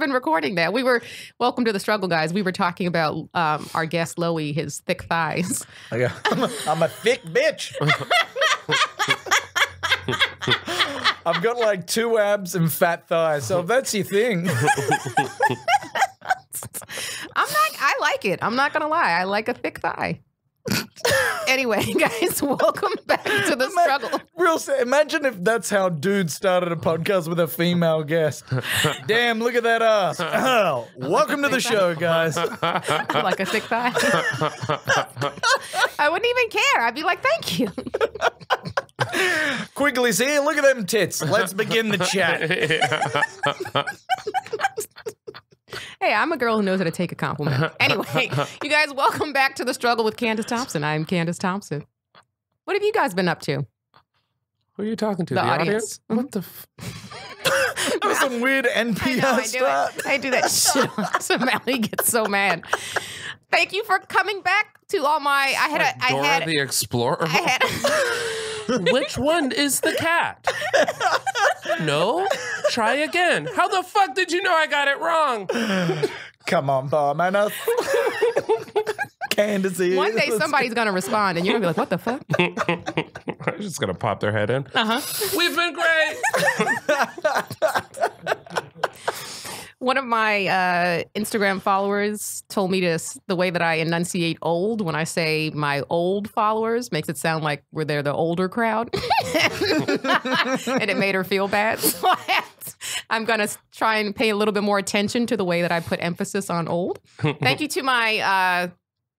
been recording that. Welcome to the struggle, guys. We were talking about our guest, Loey, his thick thighs. I'm a thick bitch. I've got like 2 abs and fat thighs, so if that's your thing. I like it. I'm not going to lie. I like a thick thigh. Anyway, guys, welcome back to the struggle. Imagine if that's how dudes started a podcast with a female guest. Damn, look at that ass. Oh, welcome to the show, guys. Like a thick thigh. I wouldn't even care. I'd be like, thank you. Quigley's here. Look at them tits. Let's begin the chat. Hey, I'm a girl who knows how to take a compliment. Anyway, you guys, welcome back to The Struggle with Candice Thompson. I'm Candice Thompson. What have you guys been up to? Who are you talking to? The audience. What the That was some weird NPR start. I do that shit so Mally gets so mad. Thank you for coming back to all my... Dora the Explorer? Which one is the cat? No? Try again. How the fuck did you know I got it wrong? Come on, barman. Candice. One day somebody's going to respond and you're going to be like, what the fuck? I'm just going to pop their head in. We've been great. One of my Instagram followers told me the way that I enunciate old when I say my old followers makes it sound like they're the older crowd. And it made her feel bad. So I'm going to try and pay a little bit more attention to the way that I put emphasis on old. Thank you to my...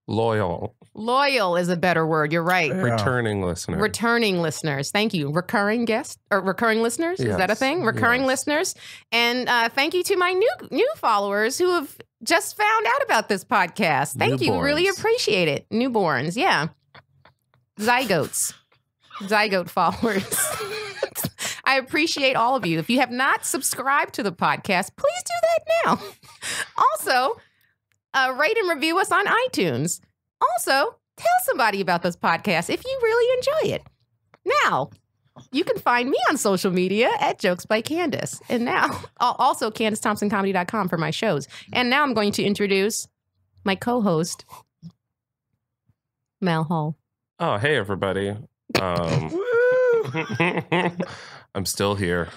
Loyal. Loyal is a better word. You're right. Yeah. Returning listeners. Returning listeners. Thank you. Recurring guests or recurring listeners. Yes. Is that a thing? Recurring listeners. And thank you to my new followers who have just found out about this podcast. Thank you. Really appreciate it. Newborns. Yeah. Zygotes. Zygote followers. I appreciate all of you. If you have not subscribed to the podcast, please do that now. Also, rate and review us on iTunes. Also, tell somebody about this podcast if you really enjoy it. Now, you can find me on social media at Jokes by Candice. And now, also CandiceThompsonComedy.com for my shows. And now I'm going to introduce my co-host, Mal Hall. Oh, hey, everybody. I'm still here.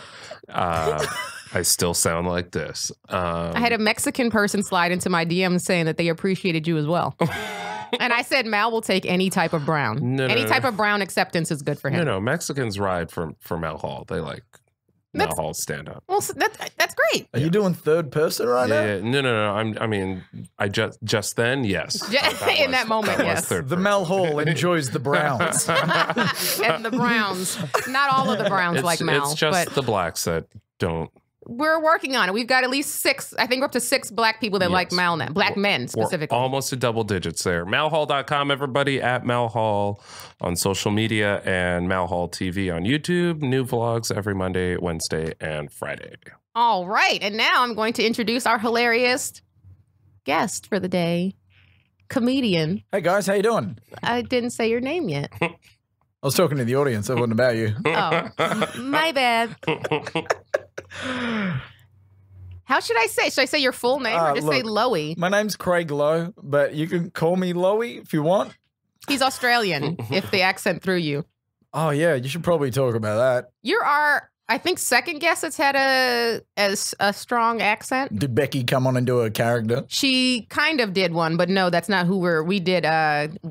I still sound like this. I had a Mexican person slide into my DMs saying that they appreciated you as well. And I said Mal will take any type of brown. Any type of brown acceptance is good for him. No, Mexicans ride for Mal Hall. They like Mal Hall's stand up. Well, that's great. Are you doing third person right now? Yeah, no. I mean, I just then, yes. In that moment, yes. The Mal Hall enjoys the Browns. And the Browns. Not all of the Browns like Mal. It's just the blacks that don't. We're working on it. We've got at least 6, I think we're up to 6 black people that like Mal now. Black men, specifically. We're almost to double digits there. Malhall.com, everybody, at Malhall on social media, and Malhall TV on YouTube. New vlogs every Monday, Wednesday, and Friday. All right. And now I'm going to introduce our hilarious guest for the day. Comedian. Hey, guys, how you doing? I didn't say your name yet. I was talking to the audience. That wasn't about you. Oh, my bad. How should I say? Should I say your full name or just say Loey? My name's Craig Lowe, but you can call me Loey if you want. He's Australian, if the accent threw you. Oh, yeah, you should probably talk about that. You're our, I think, second guest that's had a strong accent. Did Becky come on and do a character? She kind of did one, but no, that's not who we did Rafina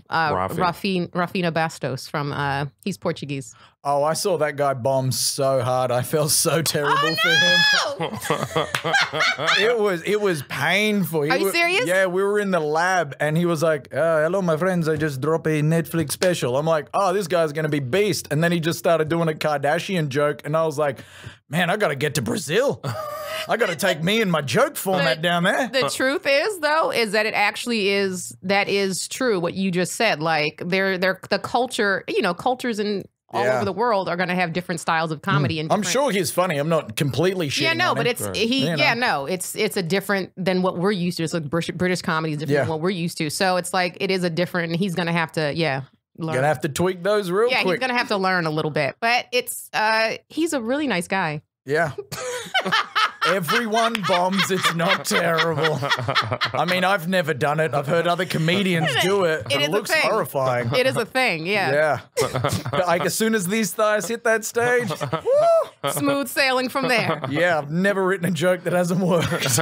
Bastos from, he's Portuguese. Oh, I saw that guy bomb so hard. I felt so terrible for him. It was painful. Are you serious? Yeah, we were in the lab and he was like, hello, my friends. I just dropped a Netflix special. I'm like, oh, this guy's going to be beast. And then he just started doing a Kardashian joke. And I was like, man, I got to get to Brazil. I got to take me and my joke format down there. The truth is, though, is that it actually is, that is true, what you just said. Like, the culture, cultures in all over the world are going to have different styles of comedy. And I'm sure he's funny. I'm not completely shitting on him. but it's it's a different than what we're used to. It's like British comedy is different than what we're used to. So it's like it is a different. And he's going to have to learn. You're gonna have to tweak those real quick. Yeah, he's gonna have to learn a little bit. But it's he's a really nice guy. Yeah. Everyone bombs. It's not terrible. I mean, I've never done it. I've heard other comedians do it. But it looks horrifying. It is a thing, yeah. Yeah. But like, as soon as these thighs hit that stage, woo, smooth sailing from there. Yeah, I've never written a joke that hasn't worked.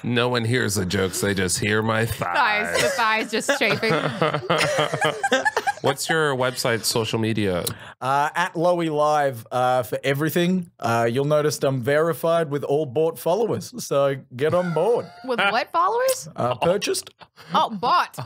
No one hears the jokes. They just hear my thighs. The thighs just chafing. What's your website, social media? At Lowy Live for everything. You'll notice I'm verified with all bought followers. So get on board. With what followers? Purchased. Oh, bought.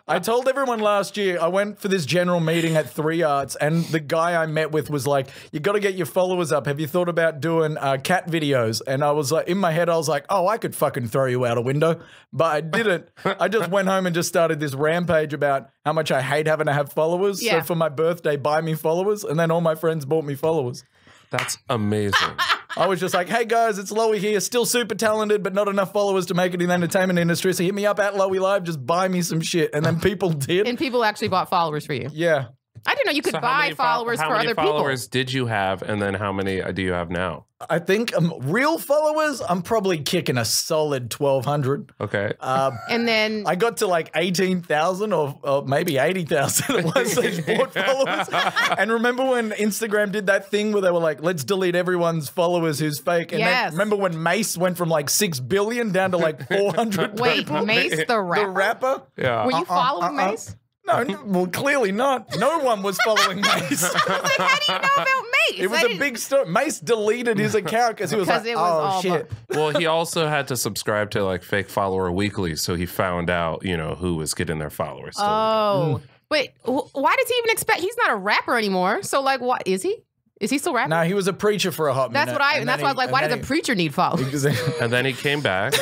I told everyone last year, I went for this general meeting at 3 Arts, and the guy I met with was like, you got to get your followers up. Have you thought about doing cat videos? And I was like, in my head, I was like, oh, I could fucking throw you out a window. But I didn't. I just went home and just started this rampage about how much I hate having to have followers. Yeah. So for my birthday, buy me followers. And then all my friends bought me followers. That's amazing. I was just like, hey guys, it's Lowy here. Still super talented, but not enough followers to make it in the entertainment industry. So hit me up at Lowy Live. Just buy me some shit. And then people did. And people actually bought followers for you. Yeah. I didn't know you could buy followers for other people. How many followers did you have, and then how many do you have now? I think real followers, I'm probably kicking a solid 1,200. Okay. And then I got to like 18,000 or maybe 80,000 at one stage bought followers. And remember when Instagram did that thing where they were like, let's delete everyone's followers who's fake? And then remember when Mace went from like 6 billion down to like 400 Wait, people? Mace the rapper? The rapper? Yeah. Were you following Mace? No, well, clearly not. No one was following Mace. I was like, how do you know about Mace? It was a big story. Mace deleted his account because he was like, oh, shit. Well, he also had to subscribe to like Fake Follower Weekly, so he found out, you know, who was getting their followers. Oh. But why does he even expect? He's not a rapper anymore. So, like, what is he? Is he still rapping? No, he was a preacher for a hot minute. That's what I. And that's why I was like, why does a preacher need followers? And then he came back.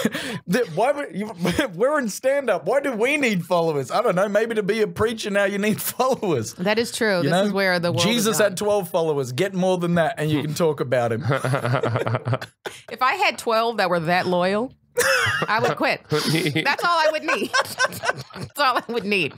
We're in stand-up. Why do we need followers? I don't know. Maybe to be a preacher now you need followers. That is true. This is where the world Jesus had 12 followers. Get more than that, and you can talk about him. If I had 12 that were that loyal, I would quit. That's all I would need. That's all I would need.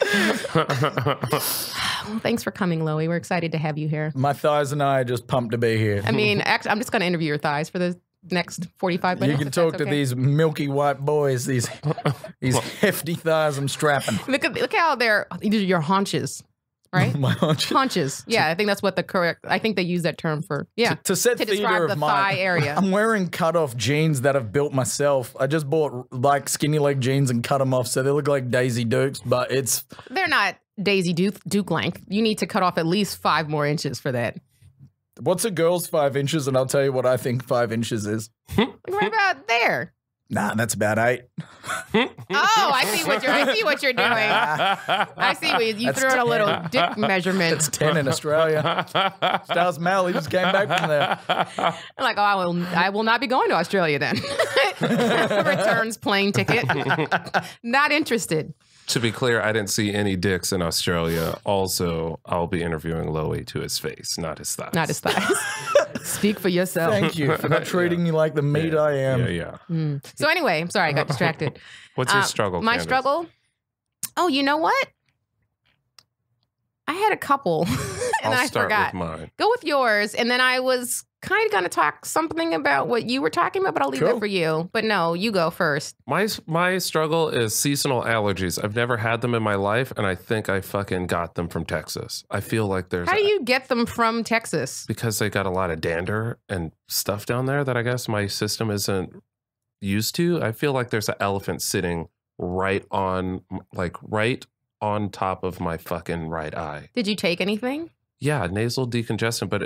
Well, thanks for coming, Lowy. We're excited to have you here. My thighs and I are just pumped to be here. I mean, actually, I'm just going to interview your thighs for the next 45 minutes. You can talk to these milky white boys, these hefty thighs I'm strapping. Look how they're your haunches. Right? My haunches. Haunches. Yeah, I think that's what I think they use that term for. Yeah. To set to theater describe of the my thigh area. I'm wearing cut-off jeans that I've built myself. I just bought like skinny leg jeans and cut them off so they look like Daisy Dukes, but they're not Daisy Duke length. You need to cut off at least 5 more inches for that. What's a girl's 5 inches? And I'll tell you what I think 5 inches is. What about there? Nah, that's about 8. Oh, I see what you're doing. I see what you threw in a little dick measurement. It's 10 in Australia. Stars Mal, he just came back from there. I'm like, oh, I will not be going to Australia then. Returns plane ticket. Not interested. To be clear, I didn't see any dicks in Australia. Also, I'll be interviewing Lowy to his face, not his thighs. Not his thighs. Speak for yourself. Thank you for not treating me like the meat I am. Yeah. So anyway, I'm sorry, I got distracted. What's your struggle, My Candice? struggle? Oh, you know what? I had a couple, and I'll I start forgot. with mine. Go with yours, and then I was kind of going to talk something about what you were talking about, but I'll leave that for you. But no, you go first. My struggle is seasonal allergies. I've never had them in my life, and I think I fucking got them from Texas. I feel like there's... How do you get them from Texas? Because they got a lot of dander and stuff down there that I guess my system isn't used to. I feel like there's an elephant sitting right on top of my fucking right eye. Did you take anything? Yeah, nasal decongestant, but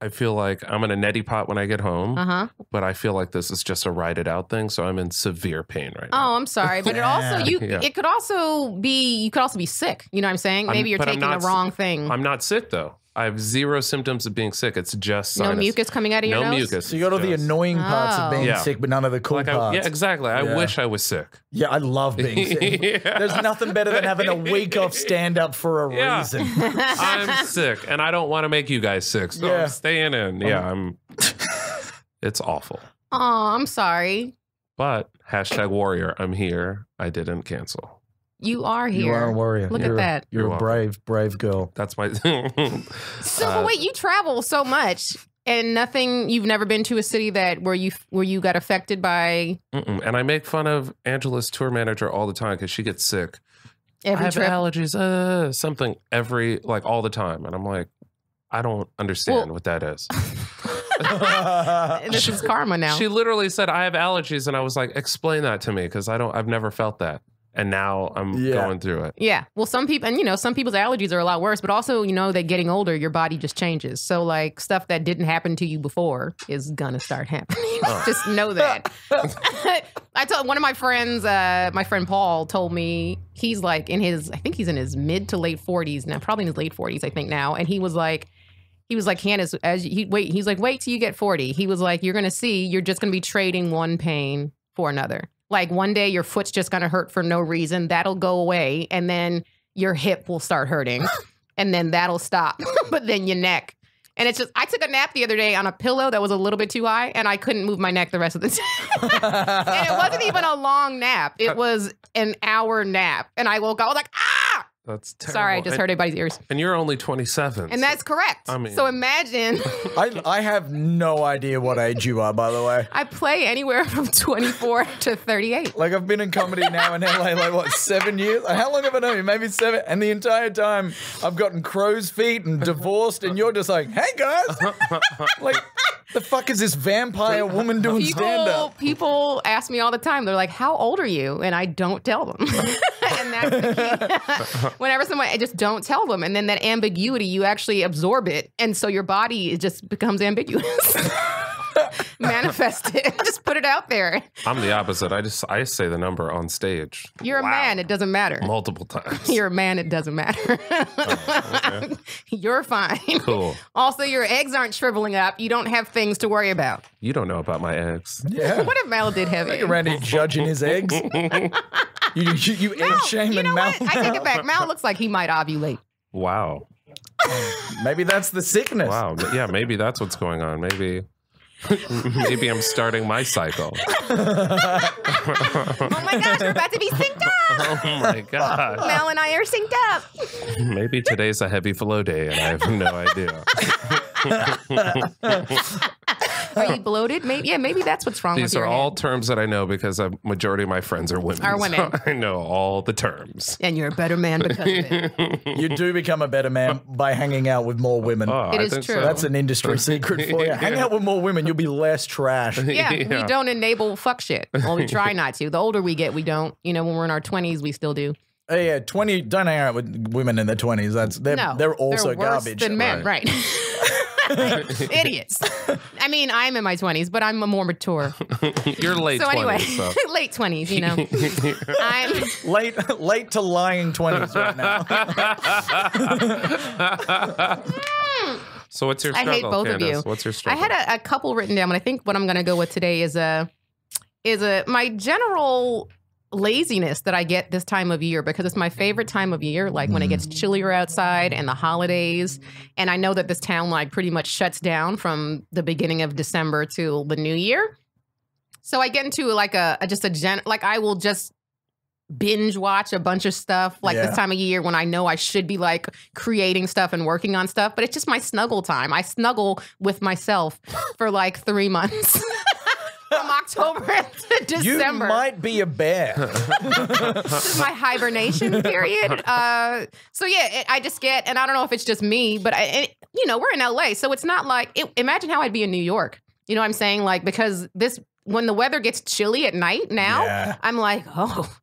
I feel like I'm in a neti pot when I get home, but I feel like this is just a ride it out thing, so I'm in severe pain right now. Oh, I'm sorry, but it could also be sick. You know what I'm saying? Maybe you're taking the wrong thing. I'm not sick though. I have 0 symptoms of being sick. It's just sinus. No mucus coming out of your nose? No mucus. So you got all the annoying parts of being sick, but none of the cool parts. Yeah, exactly. I wish I was sick. Yeah, I love being sick. There's nothing better than having a week off stand-up for a reason. I'm sick, and I don't want to make you guys sick, so I'm staying in. Yeah, it's awful. Oh, I'm sorry. But #warrior, I'm here. I didn't cancel. You are here. You are a warrior. Look at that. You're a brave girl. That's my... So, but wait, you travel so much. And nothing. You've never been to a city where you got affected by. And I make fun of Angela's tour manager all the time because she gets sick. Every I have trip. allergies, something all the time, and I'm like, I don't understand what that is. This is karma now. She literally said, I have allergies, and I was like, explain that to me because I've never felt that. And now I'm going through it. Yeah. Well, some people, and some people's allergies are a lot worse, but also, that getting older, your body just changes. So like stuff that didn't happen to you before is gonna start happening. Just know that. I told one of my friends, my friend Paul told me he's like I think he's in his mid to late 40s now, probably in his late 40s, I think now. And he was like, Candice, he's like, wait till you get 40. He was like, you're gonna see, you're just gonna be trading one pain for another. Like one day your foot's just going to hurt for no reason. That'll go away. And then your hip will start hurting. And then that'll stop. But then your neck. And it's just, I took a nap the other day on a pillow that was a little bit too high. And I couldn't move my neck the rest of the time. And it wasn't even a long nap. It was an hour nap. And I woke up, I was like, ah! That's terrible. Sorry, I just hurt everybody's ears. And you're only 27. And that's correct. I mean, so imagine. I have no idea what age you are, by the way. I play anywhere from 24 to 38. Like, I've been in comedy now in LA, like, what, 7 years? How long have I known you? Maybe 7. And the entire time, I've gotten crow's feet and divorced, and you're just like, hey, guys. Like, the fuck is this vampire woman doing stand-up? People ask me all the time. They're like, how old are you? And I don't tell them. And that's the key. Whenever I just don't tell them. And then that ambiguity, you actually absorb it. And so your body just becomes ambiguous. Manifest it. Just put it out there. I'm the opposite. I say the number on stage. You're a man. It doesn't matter. Multiple times. You're a man. It doesn't matter. Okay. You're fine. Cool. Also, your eggs aren't shriveling up. You don't have things to worry about. You don't know about my eggs. Yeah. What if Mal did have eggs? Randy judging his eggs. You egg shaming Mal. What? I take it back. Mal looks like he might ovulate. Wow. Maybe that's the sickness. Wow. Yeah, maybe that's what's going on. Maybe I'm starting my cycle. Oh my gosh, we're about to be synced up. Oh my God. Mal and I are synced up. Maybe today's a heavy flow day and I have no idea. Are you bloated? Maybe that's what's wrong with These your are head. all terms that I know because a majority of my friends are women. So I know all the terms. And you're a better man because of it. You do become a better man by hanging out with more women. It is true. So. That's an industry secret for you. Hang out with more women, you'll be less trash. Yeah, we don't enable fuck shit. Well, we try not to. The older we get, we don't. When we're in our 20s, we still do. Yeah, 20. Don't hang out with women in their 20s. They're also they're worse garbage. than men, right? Idiots. I mean, I'm in my 20s, but I'm more mature. You're late 20s. Anyway, So. late 20s, I'm late to lying 20s right now. So what's your struggle, I hate both Candice? of you. What's your struggle? I had a couple written down, but I think what I'm going to go with today is my general laziness that I get this time of year, because it's my favorite time of year, like when it gets chillier outside and the holidays. And I know that this town pretty much shuts down from the beginning of December to the new year. So I get into I will just binge watch a bunch of stuff this time of year when I know I should be creating stuff and working on stuff, but it's just my snuggle time. I snuggle with myself for 3 months. From October to December. You might be a bear. This is my hibernation period. I just get, and I don't know if it's just me, but we're in LA, so it's not imagine how I'd be in New York. You know what I'm saying? Because when the weather gets chilly at night now, I'm like, oh,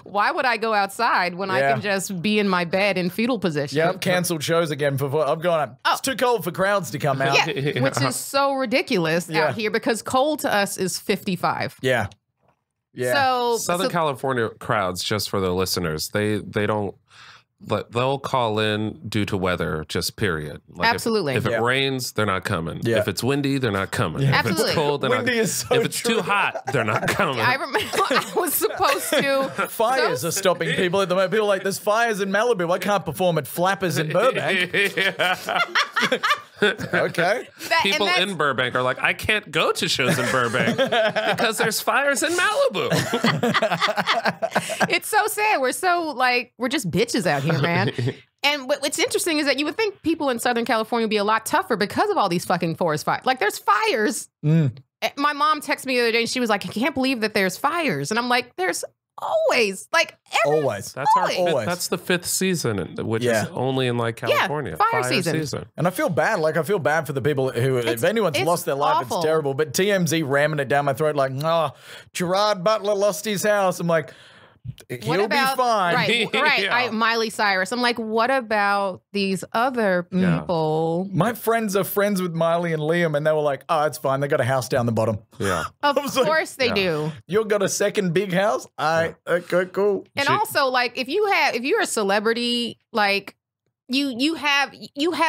why would I go outside when I can just be in my bed in fetal position? Yeah, I've canceled shows again. I've gone, it's too cold for crowds to come out. Yeah, which is so ridiculous out here because cold to us is 55. Yeah. Yeah. So Southern California crowds, just for the listeners, they don't. They'll call in due to weather, just period. Absolutely. If it rains, they're not coming. Yeah. If it's windy, they're not coming. Yeah. If it's cold, they're Windy not. is so if it's true. too hot, they're not coming. I remember I was supposed to. Fires are stopping people at the moment. People are like, there's fires in Malibu. I can't perform at Flappers in Burbank. Okay. People in Burbank are like, I can't go to shows in Burbank because there's fires in Malibu. It's so sad. We're so we're just bitches out here, man. And what's interesting is that you would think people in Southern California would be a lot tougher because of all these fucking forest fires. Like, there's fires. My mom texted me the other day and she was like, I can't believe that there's fires. And I'm like, there's always, like, always. That's that's the 5th season, which is only in like California. Yeah, fire season. And I feel bad. Like, I feel bad for the people who, if anyone's lost their life, awful. it's terrible. But TMZ ramming it down my throat like, oh, Gerard Butler lost his house. I'm like, he'll be fine. Right. Miley Cyrus. I'm like, what about these other people? My friends are friends with Miley and Liam, and they were like, oh, it's fine. They got a house down the bottom. Yeah. Of course they do. You got a second big house? Okay, cool. And also, like, if you're a celebrity, like, you have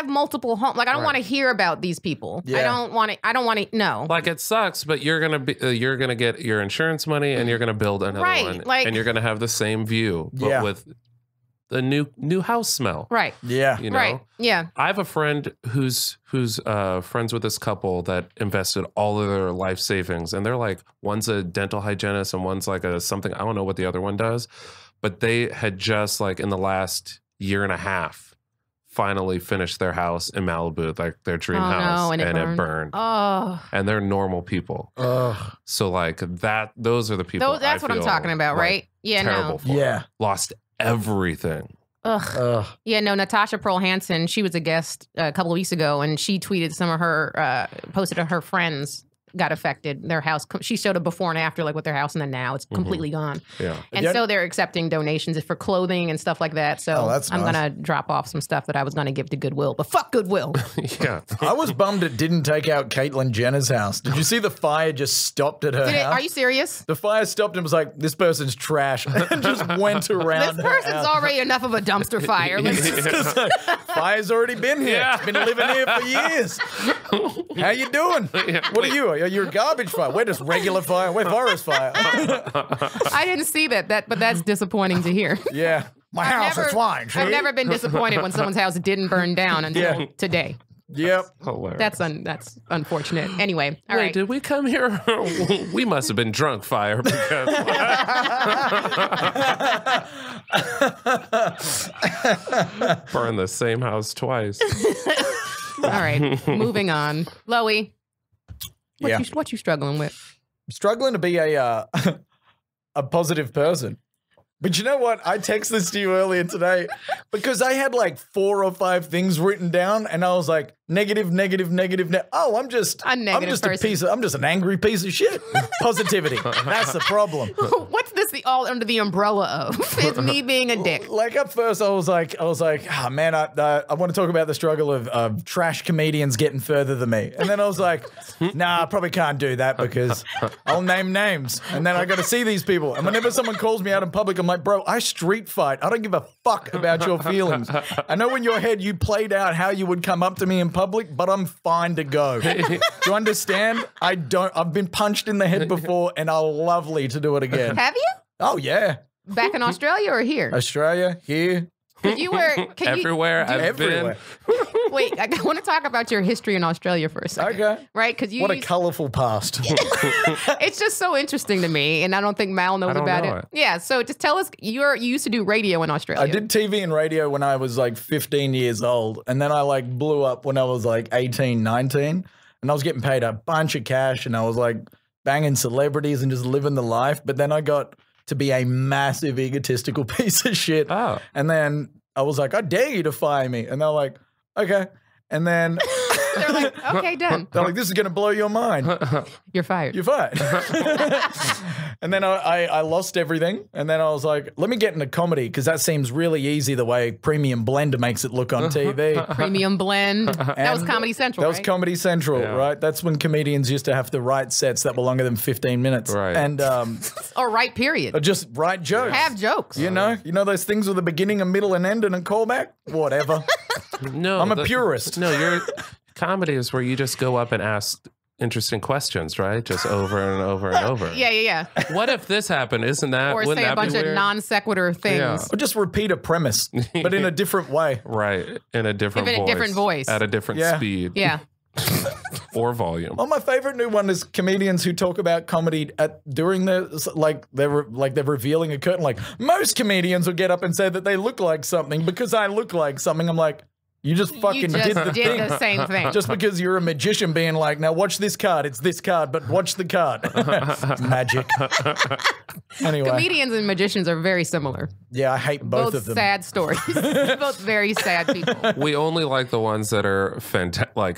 multiple homes. Like, I don't want to hear about these people. I don't want to know. Like, it sucks, but you're gonna get your insurance money and you're gonna build another one, like, and you're gonna have the same view, but with the new house smell. Right. Yeah. You know? Right. Yeah. I have a friend who's friends with this couple that invested all of their life savings, and they're like, one's a dental hygienist and one's like a something, I don't know what the other one does, but they had just, like, in the last year and a half finally finished their house in Malibu, like their dream house, and it burned. Oh. And they're normal people. So, like, those are the people. That's what I'm talking about, right? Yeah, terrible for. Lost everything. Ugh. Yeah, no, Natasha Pearl Hansen, she was a guest a couple of weeks ago, and she tweeted some of her, posted her friends got affected. Their house, she showed a before and after, like, with their house, and then now it's completely gone. Yeah. And so they're accepting donations for clothing and stuff like that. So I'm going to drop off some stuff that I was going to give to Goodwill, but fuck Goodwill. Yeah. I was bummed it didn't take out Caitlyn Jenner's house. Did you see the fire just stopped at her house? Are you serious? The fire stopped and was like, this person's trash. And just went around. This person's already enough of a dumpster fire. Fire's already been here. Yeah. It's been living here for years. How you doing? What are you? You're a garbage fire. We're just regular fire. We're forest fire. I didn't see that, but that's disappointing to hear. Yeah. My house is fine. I've never been disappointed when someone's house didn't burn down until today. Yep. Hilarious. That's unfortunate. Anyway, all Wait, right. did we come here? We must have been drunk, fire, because burn the same house twice. All right, moving on. Loey, what you struggling with? I'm struggling to be a positive person. But you know what? I texted this to you earlier today because I had like 4 or 5 things written down, and I was like, negative. Oh, I'm just a negative person. I'm just an angry piece of shit. Positivity. That's the problem. What's this all under the umbrella of? It's me being a dick. Like, at first I was like, oh man, I want to talk about the struggle of trash comedians getting further than me. And then I was like, nah, I probably can't do that because I'll name names. And then I got to see these people. And whenever someone calls me out in public, I'm like, bro, I street fight. I don't give a fuck about your feelings. I know in your head you played out how you would come up to me in public, but I'm fine to go. Do you understand? I've been punched in the head before, and I'll lovely to do it again. Have you? Oh yeah. Back in Australia or here? Australia, here. Everywhere I've been. Wait, I want to talk about your history in Australia for a second. Okay. Right? Because what a colorful past. It's just so interesting to me, and I don't think Mal knows about it. Yeah, so just tell us, you used to do radio in Australia. I did TV and radio when I was like 15 years old, and then I like blew up when I was like 18, 19, and I was getting paid a bunch of cash, and I was like banging celebrities and just living the life, but then I got to be a massive egotistical piece of shit. Oh. And then I was like, I dare you to fire me. And they're like, okay. And then they're like, okay, done. They're like, this is going to blow your mind. You're fired. You're fired. And then I lost everything. And then I was like, let me get into comedy because that seems really easy the way Premium Blender makes it look on TV. Premium Blend. That was Comedy Central, That was Comedy Central, right? That's when comedians used to have to write sets that were longer than 15 minutes. Right. And or write period. Or just write jokes. Have jokes. You know those things with a beginning, a middle, and end, and a callback? Whatever. No. I'm a purist. No, comedy is where you just go up and ask interesting questions, right? Just over and over and over. Yeah. What if this happened? Isn't that? Or say a bunch of non sequitur things. Yeah. Or just repeat a premise, but in a different way. Right. In a different voice. Different voice. At a different speed. Yeah. or volume. Well, my favorite new one is comedians who talk about comedy during they're revealing a curtain. Like, most comedians will get up and say that they look like something because I look like something. I'm like, you just fucking did the same thing. Just because you're a magician being like, now watch this card. It's this card, but watch the card. It's magic. Anyway. Comedians and magicians are very similar. Yeah, I hate both of them. Sad stories. Both very sad people. We only like the ones that are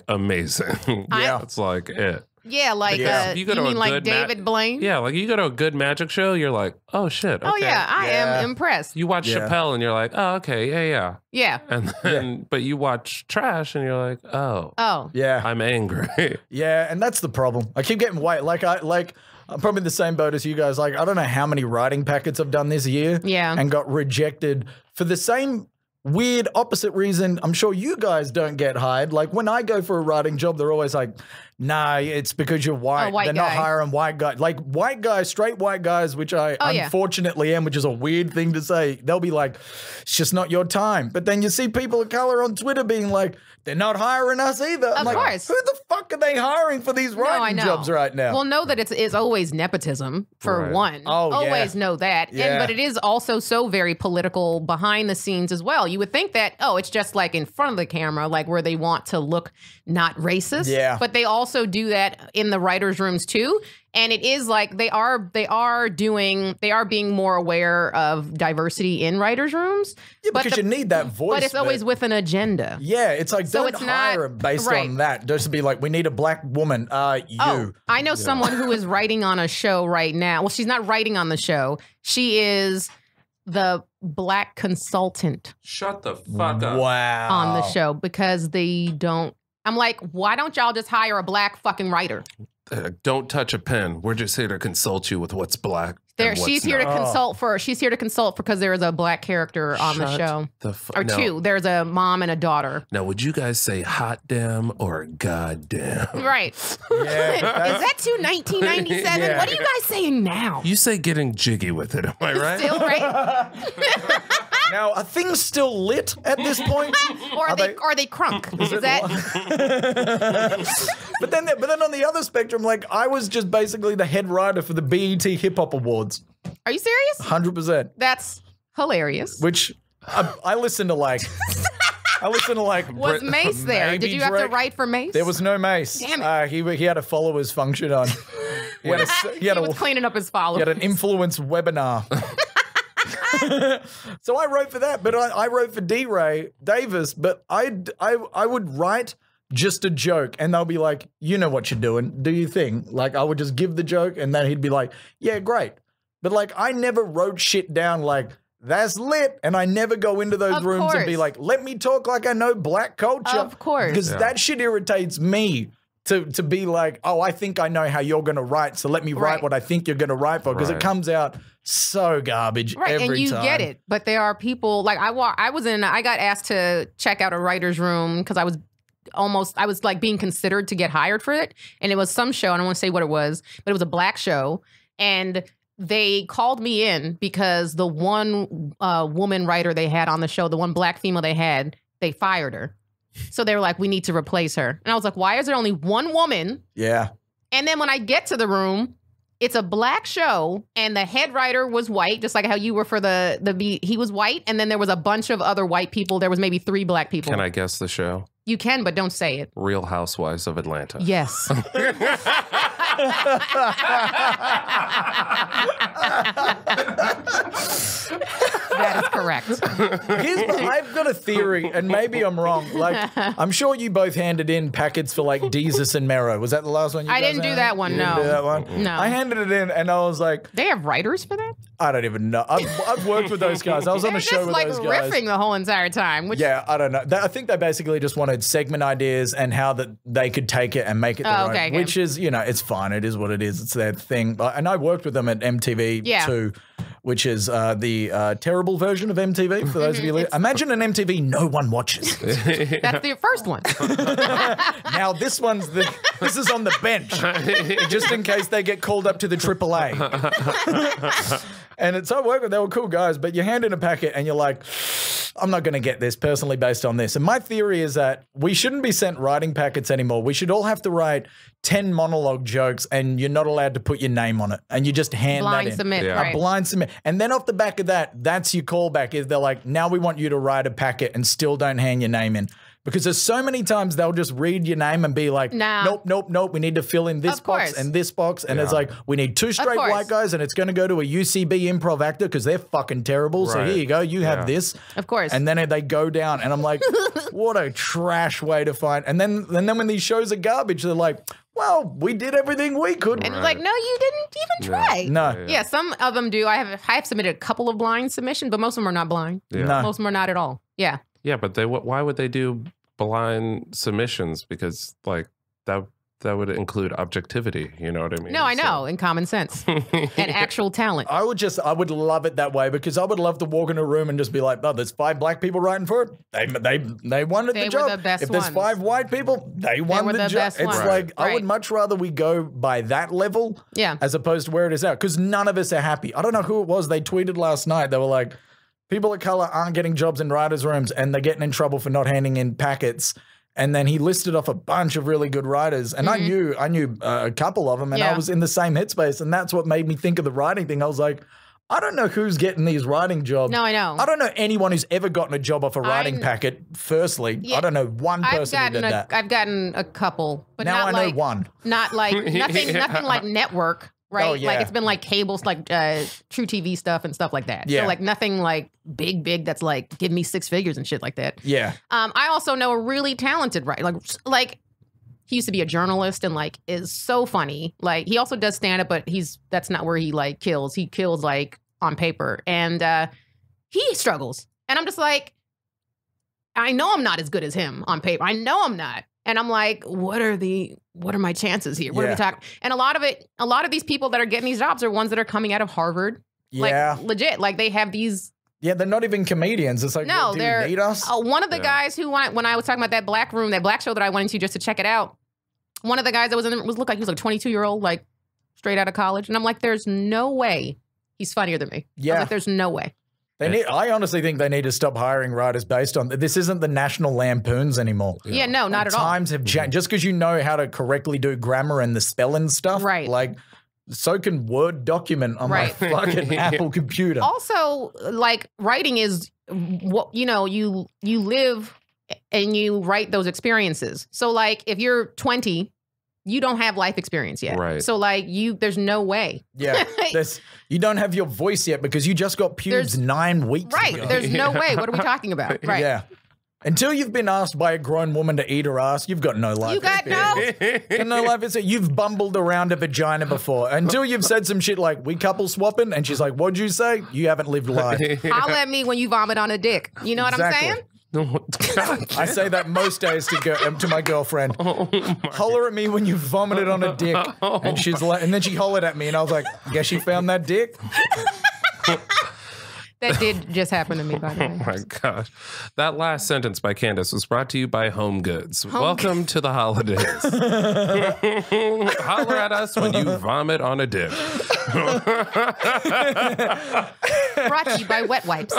amazing. Yeah. It's like it. Yeah, like you mean like David Blaine? Yeah, like you go to a good magic show, you're like, oh shit. Okay. Oh yeah, I am impressed. You watch Chappelle and you're like, oh okay, yeah. Yeah. And then but you watch trash and you're like, oh. Yeah. I'm angry. Yeah, and that's the problem. I keep getting white. I'm probably in the same boat as you guys. Like, I don't know how many writing packets I've done this year. Yeah. And got rejected for the same weird opposite reason I'm sure you guys don't get hired. Like, when I go for a writing job, they're always like, nah, it's because you're white. They're not hiring white guys. Like, white guys, straight white guys, which I unfortunately am, which is a weird thing to say. They'll be like, it's just not your time. But then you see people of color on Twitter being like, they're not hiring us either. I'm like, course. Who the fuck are they hiring for these writing jobs right now? Well, know that it's always nepotism, for one. Oh, always know that. Yeah. But it is also so very political behind the scenes as well. You would think that, it's just like in front of the camera, like where they want to look not racist. Yeah. But they also do that in the writers' rooms too. And it is like they are being more aware of diversity in writers' rooms. Yeah, because you need that voice. But it's always with an agenda. Yeah, it's like, don't hire them based on that. Just to be like, we need a black woman. You. Oh, I know someone who is writing on a show right now. Well, she's not writing on the show. She is the black consultant. Shut the fuck up. Wow. On the show because they don't. I'm like, why don't y'all just hire a black fucking writer? Don't touch a pen. We're just here to consult you with what's black. She's here to consult for. She's here to consult because there is a black character on the show, two. There's a mom and a daughter. Now, would you guys say hot damn or goddamn? Right. Yeah, is that to 1997? Yeah. What are you guys saying now? You say getting jiggy with it. Am I right? Still right. Now, are things still lit at this point? Or are they crunk? Is that? But then on the other spectrum, like, I was just basically the head writer for the BET Hip Hop Awards. Are you serious? 100%. That's hilarious. Which I listen to like. Was Mace there? Did you have to write for Mace? There was no Mace. Damn it. He had a followers function on. He was cleaning up his followers. He had an influence webinar. So I wrote for that, but I wrote for D-Ray Davis, but I would write just a joke and they'll be like, you know what you're doing, do your thing. Like, I would just give the joke and then he'd be like, yeah, great. But like, I never wrote shit down like, that's lit. And I never go into those rooms and be like, let me talk like I know black culture. Of course. Because that shit irritates me. To be like, oh, I think I know how you're going to write, so let me write what I think you're going to write for, because it comes out so garbage every time. And you get it, but there are people, like I got asked to check out a writer's room because I was like being considered to get hired for it, and it was some show, I don't want to say what it was, but it was a black show, and they called me in because the one woman writer they had on the show, the one black female they had, they fired her. So they were like, we need to replace her. And I was like, why is there only one woman? Yeah. And then when I get to the room, it's a black show and the head writer was white, just like how you were for he was white. And then there was a bunch of other white people. There was maybe 3 black people. Can I guess the show? You can, but don't say it. Real Housewives of Atlanta. Yes. That is correct. I've got a theory, and maybe I'm wrong. Like, I'm sure you both handed in packets for like Jesus and Mero. Was that the last one you I didn't do that one, no. Didn't do that one? No. I handed it in, and I was like, they have writers for that? I don't even know. I've worked with those guys. I was on the show with those guys. They're just like riffing the whole entire time. Yeah, I don't know. I think they basically just wanted segment ideas and how that they could take it and make it their own. Okay. Which is, it's fine. It is what it is. It's their thing. And I worked with them at MTV too, which is the terrible version of MTV for those of you. Imagine an MTV no one watches. That's the first one. Now this is on the bench, just in case they get called up to the AAA. And it's so work. They were cool guys, but you hand in a packet and you're like, I'm not going to get this personally based on this. And my theory is that we shouldn't be sent writing packets anymore. We should all have to write 10 monologue jokes and you're not allowed to put your name on it. And you just hand blind that in. submit, Yeah. right. A blind submit. And then off the back of that, that's your callback is they're like, now we want you to write a packet and still don't hand your name in. Because there's so many times they'll just read your name and be like, Nah. nope. We need to fill in this Of box course. and this box. And it's like, we need 2 straight course. white guys and it's going to go to a UCB improv actor because they're fucking terrible. So Right. here you go. You have Yeah. this. Of course. And then they go down and I'm like, what a trash way to find. And then when these shows are garbage, they're like, well, we did everything we could. And it's like, no, you didn't even try. No. Yeah, some of them do. I have submitted a couple of blind submissions, but most of them are not blind. Yeah. No. Most of them are not at all. Yeah. Yeah, but why would they do blind submissions? Because like that would include objectivity. You know what I mean? No, I know, and common sense and actual talent. I would love it that way because I would love to walk in a room and just be like, oh, there's 5 black people writing for it. They wanted They the were job. the best if there's ones. 5 white people, they won were the the job. best It's ones. like, I would Right. much rather we go by that level Yeah. as opposed to where it is out because none of us are happy. I don't know who it was. They tweeted last night. They were like, people of color aren't getting jobs in writers' rooms and they're getting in trouble for not handing in packets. And then he listed off a bunch of really good writers, and I knew a couple of them, and I Yeah. was in the same headspace, and that's what made me think of the writing thing. I was like, I don't know who's getting these writing jobs. No, I know. I don't know anyone who's ever gotten a job off a writing packet. Firstly, Yeah. I don't know one person who did that. I've gotten a couple, but Now not I know like one. Not like nothing like network, right? Oh, yeah. Like it's been like cables, like True TV stuff and stuff like that. Yeah. So like nothing like big that's like give me 6 figures and shit like that. Yeah. I also know a really talented writer, like he used to be a journalist and like is so funny. Like he also does stand up, but that's not where he like kills. He kills like on paper, and he struggles. And I'm just like, I know I'm not as good as him on paper. I know I'm not. And I'm like, what are my chances here? What are we Yeah. talking? And a lot of these people that are getting these jobs are ones that are coming out of Harvard. Yeah. Like legit. Like they have these. Yeah, they're not even comedians. It's like, No, what, do they're you need us? one of the guys who when I was talking about that black room, that black show that I went into just to check it out. One of the guys that was in it looked like he was like a 22-year-old, like straight out of college. And I'm like, there's no way he's funnier than me. I Yeah. was like, there's no way. I honestly think they need to stop hiring writers based on this. Isn't the National Lampoons anymore. Yeah, no, not at all. Times have changed. Just because you know how to correctly do grammar and the spelling stuff, Right. Like, so can Word document on Right. my fucking Apple computer. Also, like writing is what you live and you write those experiences. So like if you're 20, you don't have life experience yet. Right. So like there's no way. Yeah, you don't have your voice yet because you just got pubes There's- 9 weeks Right. ago. There's no way. What are we talking about? Right. Yeah. Until you've been asked by a grown woman to eat her ass, you've got no life. You got experience. no. Got no life. You've bumbled around a vagina before. Until you've said some shit like, we couple swapping, and she's like, what'd you say? You haven't lived life. Holler at me when you vomit on a dick. You know what Exactly. I'm saying? God, I say that most days to my girlfriend. Holler at me when you vomited on a dick. And she's like, and then she hollered at me, and I was like, guess you found that dick? That did just happen to me, by the way. oh my gosh. That last sentence by Candice was brought to you by Home Goods. Welcome to the holidays. Holler at us when you vomit on a dick. Brought to you by Wet Wipes.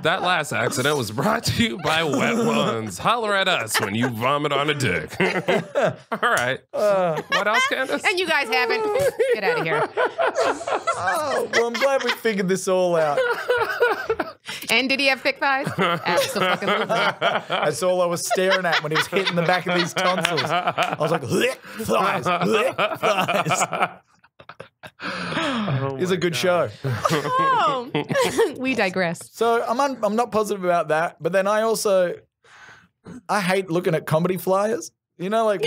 That last accident was brought to you by Wet Ones. Holler at us when you vomit on a dick. All right. What else, Candice? And you guys haven't. Get out of here. Oh, well, I'm glad we figured this all out. And did he have thick thighs? Absolutely. That's all I was staring at when he was hitting the back of these tonsils. I was like, lick thighs, lick thighs. It's a good show. Oh. We digress. So I'm not positive about that, but then I hate looking at comedy flyers. You know, like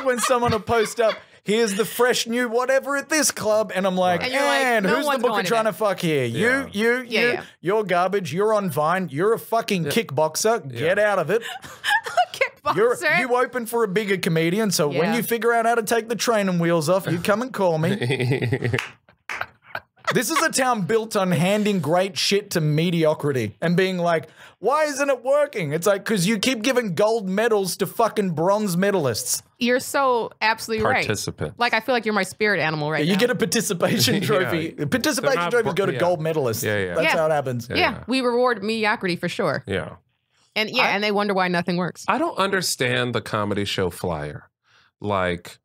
when someone will post up, here's the fresh new whatever at this club, and I'm like, And you're like, and no who's the one's booker going to trying that. to fuck here? Yeah. You, you're garbage. You're on Vine. You're a fucking kickboxer. Get out of it. Kickboxer. You open for a bigger comedian, so when Yeah. you figure out how to take the training wheels off, you come and call me. This is a town built on handing great shit to mediocrity and being like, why isn't it working? It's like, because you keep giving gold medals to fucking bronze medalists. You're so absolutely Participant. right. Like, I feel like you're my spirit animal right now. You get a participation trophy. Yeah. Participation trophies go to gold medalists. Yeah. That's how it happens. Yeah, we reward mediocrity for sure. Yeah. And and they wonder why nothing works. I don't understand the comedy show flyer. Like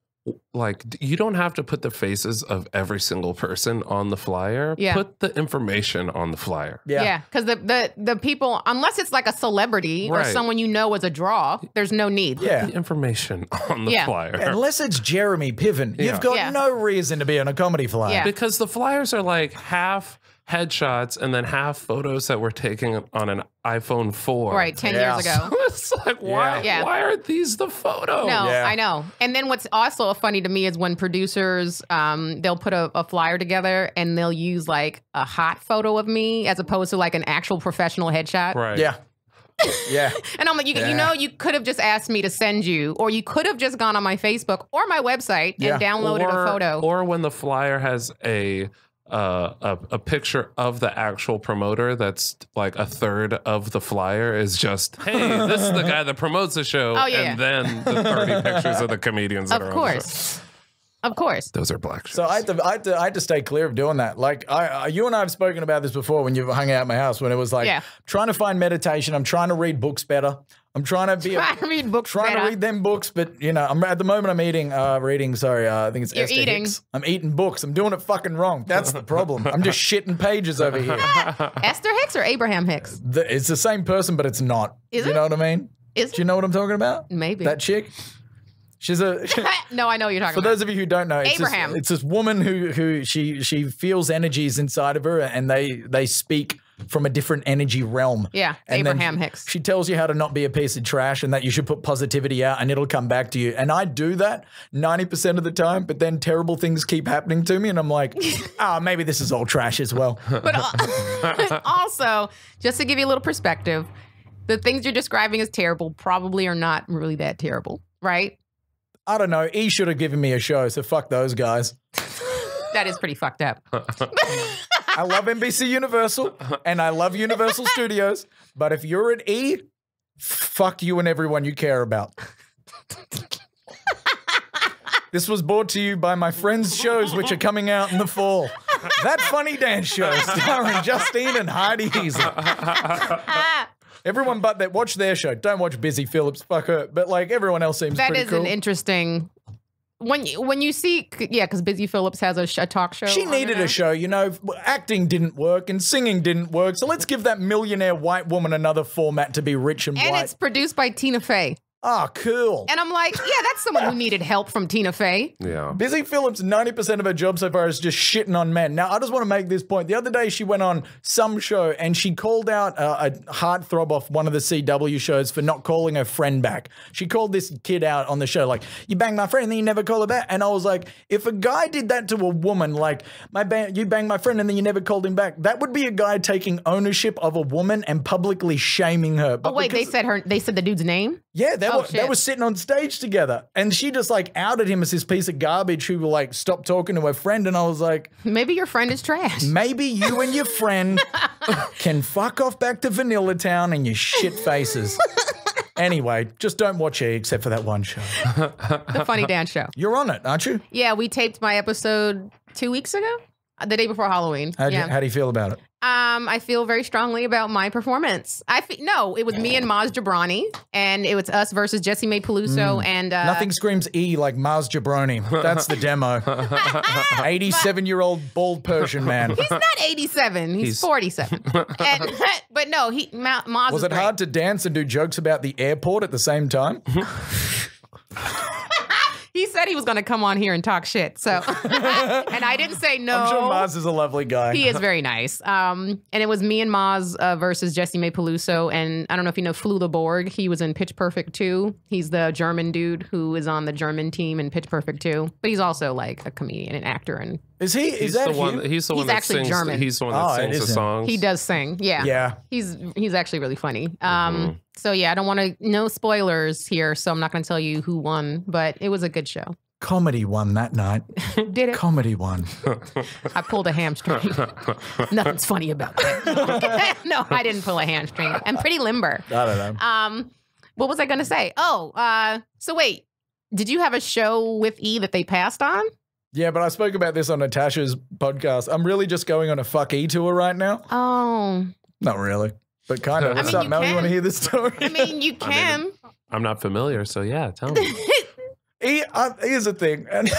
you don't have to put the faces of every single person on the flyer. Yeah. Put the information on the flyer. Yeah, because the people, unless it's like a celebrity or someone you know as a draw, there's no need. Yeah. Put the information on the flyer. Unless it's Jeremy Piven, you've got no reason to be on a comedy flyer. Yeah. Because the flyers are like half headshots and then half photos that were taken on an iPhone 4. Right, 10 years ago. It's like, why aren't these the photos? No, I know. And then what's also funny to me is when producers, they'll put a flyer together and they'll use like a hot photo of me as opposed to like an actual professional headshot. Right. Yeah. Yeah. And I'm like, you know, you could have just asked me to send you, or you could have just gone on my Facebook or my website and downloaded a photo. Or when the flyer has a picture of the actual promoter that's like a third of the flyer is just, hey, this is the guy that promotes the show. And then the 30 pictures of the comedians that are on the show. Of course. Those are black shows. So I had to stay clear of doing that. Like you and I have spoken about this before when you hung out at my house, when it was like trying to find meditation. I'm trying to read books better. I'm trying to be trying to read them books, but you know, at the moment I'm eating reading. Sorry, I think it's You're Esther eating. Hicks. I'm eating books. I'm doing it fucking wrong. That's the problem. I'm just shitting pages over here. Esther Hicks or Abraham Hicks? It's the same person, but it's not. Is you it? know what I mean? Is Do you know what I'm talking about? Maybe. That chick. She's a. No, I know what you're talking For about. those of you who don't know, Abraham. It's this woman who she feels energies inside of her, and they speak from a different energy realm. Yeah, and Abraham Hicks. She tells you how to not be a piece of trash and that you should put positivity out and it'll come back to you. And I do that 90% of the time, but then terrible things keep happening to me, and I'm like, maybe this is all trash as well. But also, just to give you a little perspective, the things you're describing as terrible probably are not really that terrible, right? I don't know. E should have given me a show, so fuck those guys. That is pretty fucked up. I love NBC Universal and I love Universal Studios, but if you're at E, fuck you and everyone you care about. This was brought to you by my friends' shows, which are coming out in the fall. That Funny Dance Show, starring Justine and Heidi Heasel. Everyone but that, watch their show. Don't watch Busy Phillips, fuck her. But like everyone else seems pretty cool. That is an interesting. When you see, because Busy Phillips has a talk show. She needed a show, you know. Acting didn't work and singing didn't work. So let's give that millionaire white woman another format to be rich and white. And it's produced by Tina Fey. Oh, cool. And I'm like, yeah, that's someone who needed help from Tina Fey. Yeah. Busy Phillips, 90% of her job so far is just shitting on men. Now, I just want to make this point. The other day, she went on some show and she called out a heartthrob off one of the CW shows for not calling her friend back. She called this kid out on the show, like, you banged my friend and then you never call her back. And I was like, if a guy did that to a woman, like, you banged my friend and then you never called him back, that would be a guy taking ownership of a woman and publicly shaming her. But oh, wait, they said the dude's name? Yeah, they were sitting on stage together, and she just like outed him as this piece of garbage who will like stop talking to her friend, and I was like, maybe your friend is trash. Maybe you and your friend can fuck off back to Vanilla Town and your shit faces. Anyway, just don't watch it except for that one show. The Funny Dance Show. You're on it, aren't you? Yeah, we taped my episode 2 weeks ago, the day before Halloween. How do you feel about it? I feel very strongly about my performance. No, it was me and Maz Jobrani, and it was us versus Jessie Mae Peluso. And nothing screams E like Maz Jobrani. That's the demo. 87-year-old bald Persian man. He's not 87. He's 47. But no, Maz was it great. hard to dance and do jokes about the airport at the same time? He said he was going to come on here and talk shit. So, and I didn't say no. I'm sure Maz is a lovely guy. He is very nice. And it was me and Maz versus Jessie Mae Peluso. And I don't know if you know Flu the Borg. He was in Pitch Perfect 2. He's the German dude who is on the German team in Pitch Perfect 2. But he's also like a comedian and actor. And is he? Is that him? He's the one that actually sings. German. He's the one that sings the songs. He does sing. Yeah. Yeah. He's actually really funny. So yeah, I don't want to, no spoilers here, so I'm not going to tell you who won, but it was a good show. Comedy won that night. Did it? Comedy won. I pulled a hamstring. Nothing's funny about that. No, I didn't pull a hamstring. I'm pretty limber. I don't know. What was I going to say? Oh, so wait. Did you have a show with E that they passed on? Yeah, but I spoke about this on Natasha's podcast. I'm really just going on a fuck E tour right now. Oh. Not really, but kind of. What's up, Mel? You want to hear this story? I mean, you can. I'm not familiar, so yeah, tell me. Here's the thing, and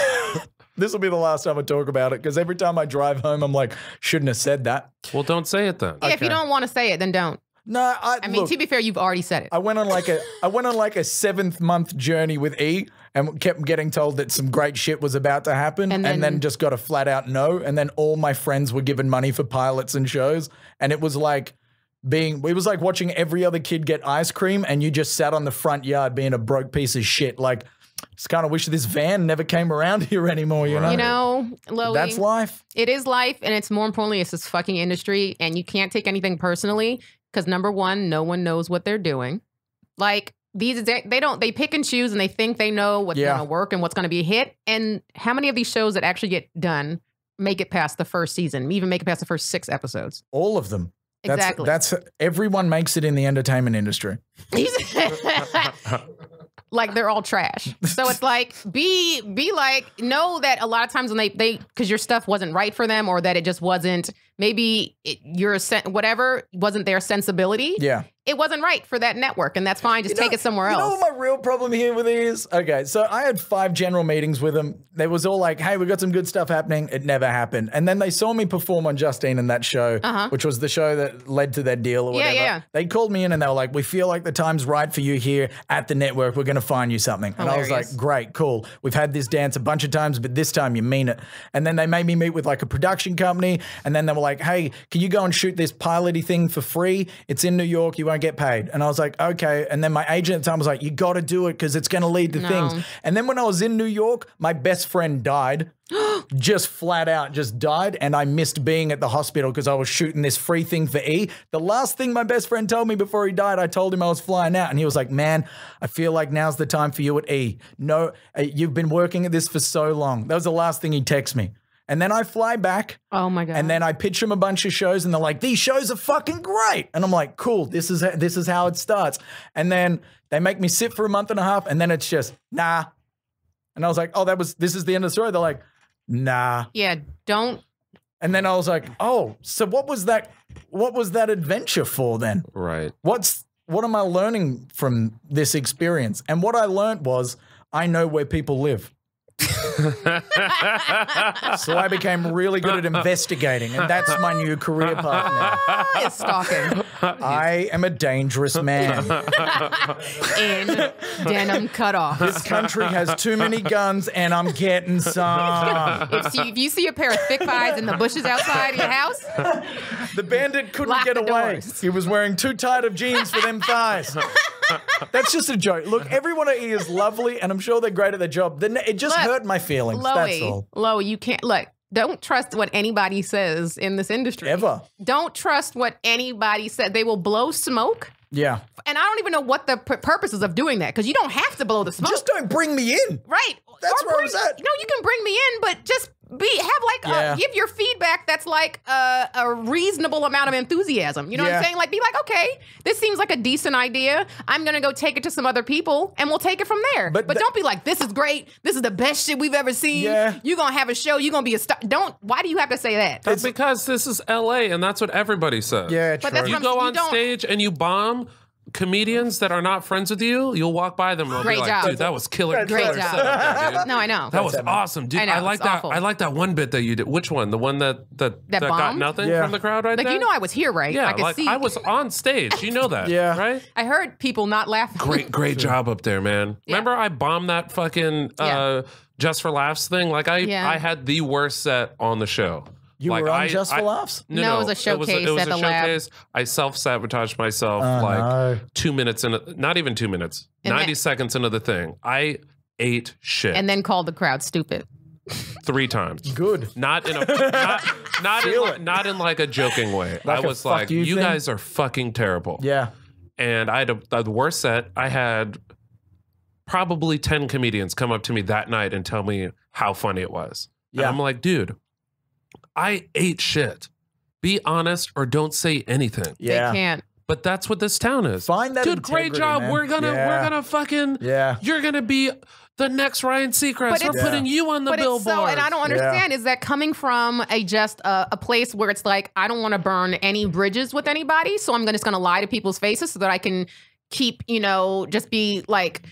this will be the last time I talk about it because every time I drive home, I'm like, shouldn't have said that. Well, don't say it then. Yeah, if you don't want to say it, then don't. No, I mean, to be fair, you've already said it. I went on like a 7th-month journey with E and kept getting told that some great shit was about to happen, and then just got a flat out no. And then all my friends were given money for pilots and shows, and it was like watching every other kid get ice cream, and you just sat on the front yard being a broke piece of shit. Like, just kind of wish this van never came around here anymore, you know? You know, Loey, that's life. It is life, and it's more importantly, it's this fucking industry, and you can't take anything personally because number one, no one knows what they're doing. Like, they pick and choose, and they think they know what's going to work and what's going to be a hit. And how many of these shows that actually get done make it past the first season, even make it past the first 6 episodes? All of them. Exactly. That's everyone makes it in the entertainment industry. Like they're all trash. So it's like be like, know that a lot of times when they because your stuff wasn't right for them, or that it just wasn't, maybe whatever wasn't their sensibility. Yeah. It wasn't right for that network, and that's fine. Just take it somewhere else. You know what my real problem here with it is? Okay, so I had 5 general meetings with them. They was all like, hey, we got some good stuff happening. It never happened. And then they saw me perform on Justine in that show, which was the show that led to their deal or whatever. Yeah. They called me in and they were like, we feel like the time's right for you here at the network. We're going to find you something. Hilarious. And I was like, great, cool. We've had this dance a bunch of times, but this time you mean it. And then they made me meet with like a production company. And then they were like, hey, can you go and shoot this pilot-y thing for free? It's in New York. You won't get paid. And I was like, okay. And then my agent at the time was like, you got to do it because it's going to lead to things. And then when I was in New York, my best friend died. Just flat out just died. And I missed being at the hospital because I was shooting this free thing for E. The last thing my best friend told me before he died, I told him I was flying out. And he was like, man, I feel like now's the time for you at E. No, you've been working at this for so long. That was the last thing he texted me. And then I fly back. Oh my God. And then I pitch them a bunch of shows and they're like, these shows are fucking great. And I'm like, cool, this is how it starts. And then they make me sit for a month and a half and then it's just, nah. And I was like, oh, this is the end of the story. They're like, nah. Yeah, don't. And then I was like, oh, so what was that adventure for then? Right. What am I learning from this experience? And what I learned was I know where people live. So I became really good at investigating, and that's my new career path now. It's stalking. I am a dangerous man. In denim cutoffs. This country has too many guns, and I'm getting some. If you see a pair of thick thighs in the bushes outside your house, the bandit couldn't lock get the away. doors. He was wearing too tight of jeans for them thighs. That's just a joke. Look, everyone at E is lovely, and I'm sure they're great at their job. It just hurt my feelings. That's all. Loey, you can't don't trust what anybody says in this industry. Ever. Don't trust what anybody said. They will blow smoke. Yeah. And I don't even know what the purposes of doing that, because you don't have to blow the smoke. Just don't bring me in. Right. That's where I was at. No, you can bring me in, but just give your feedback that's like a reasonable amount of enthusiasm. You know what I'm saying? Like, be like, okay, this seems like a decent idea. I'm going to go take it to some other people and we'll take it from there. But don't be like, this is great. This is the best shit we've ever seen. Yeah. You're going to have a show. You're going to be a star. Why do you have to say that? That's because this is LA and that's what everybody says. Yeah, but true. You go on stage and you bomb comedians that are not friends with you, you'll walk by them and they'll Great be like, job. dude, that was killer. Great killer job. setup there, dude. No, I know. That was awesome, dude. I know, like it's that. awful. I like that one bit that you did. Which one? The one that got bombed? nothing Yeah. from the crowd right Like, there? you know I was here, right? Yeah, I could see. I was on stage. You know that. Yeah. Right? I heard people not laughing. Great job up there, man. Yeah. Remember I bombed that fucking Just for Laughs thing? Like I had the worst set on the show. You were on Just for Laughs? No, it was a showcase it was at a the lab. showcase. I self-sabotaged myself 2 minutes in, not even 2 minutes, And 90 seconds into the thing. I ate shit. And then called the crowd stupid. 3 times. Good. Not in a not in like a joking way. Like I was like, you thing? guys are fucking terrible. Yeah. And I had the worst set. I had probably 10 comedians come up to me that night and tell me how funny it was. Yeah. And I'm like, dude, I ate shit. Be honest or don't say anything. Yeah. They can't. But that's what this town is. Find that dude, great job. Man. We're gonna fucking you're gonna be the next Ryan Seacrest. We're putting you on the billboard. So, and I don't understand, is that coming from a place where it's like, I don't want to burn any bridges with anybody, so I'm just gonna lie to people's faces so that I can keep, just be like,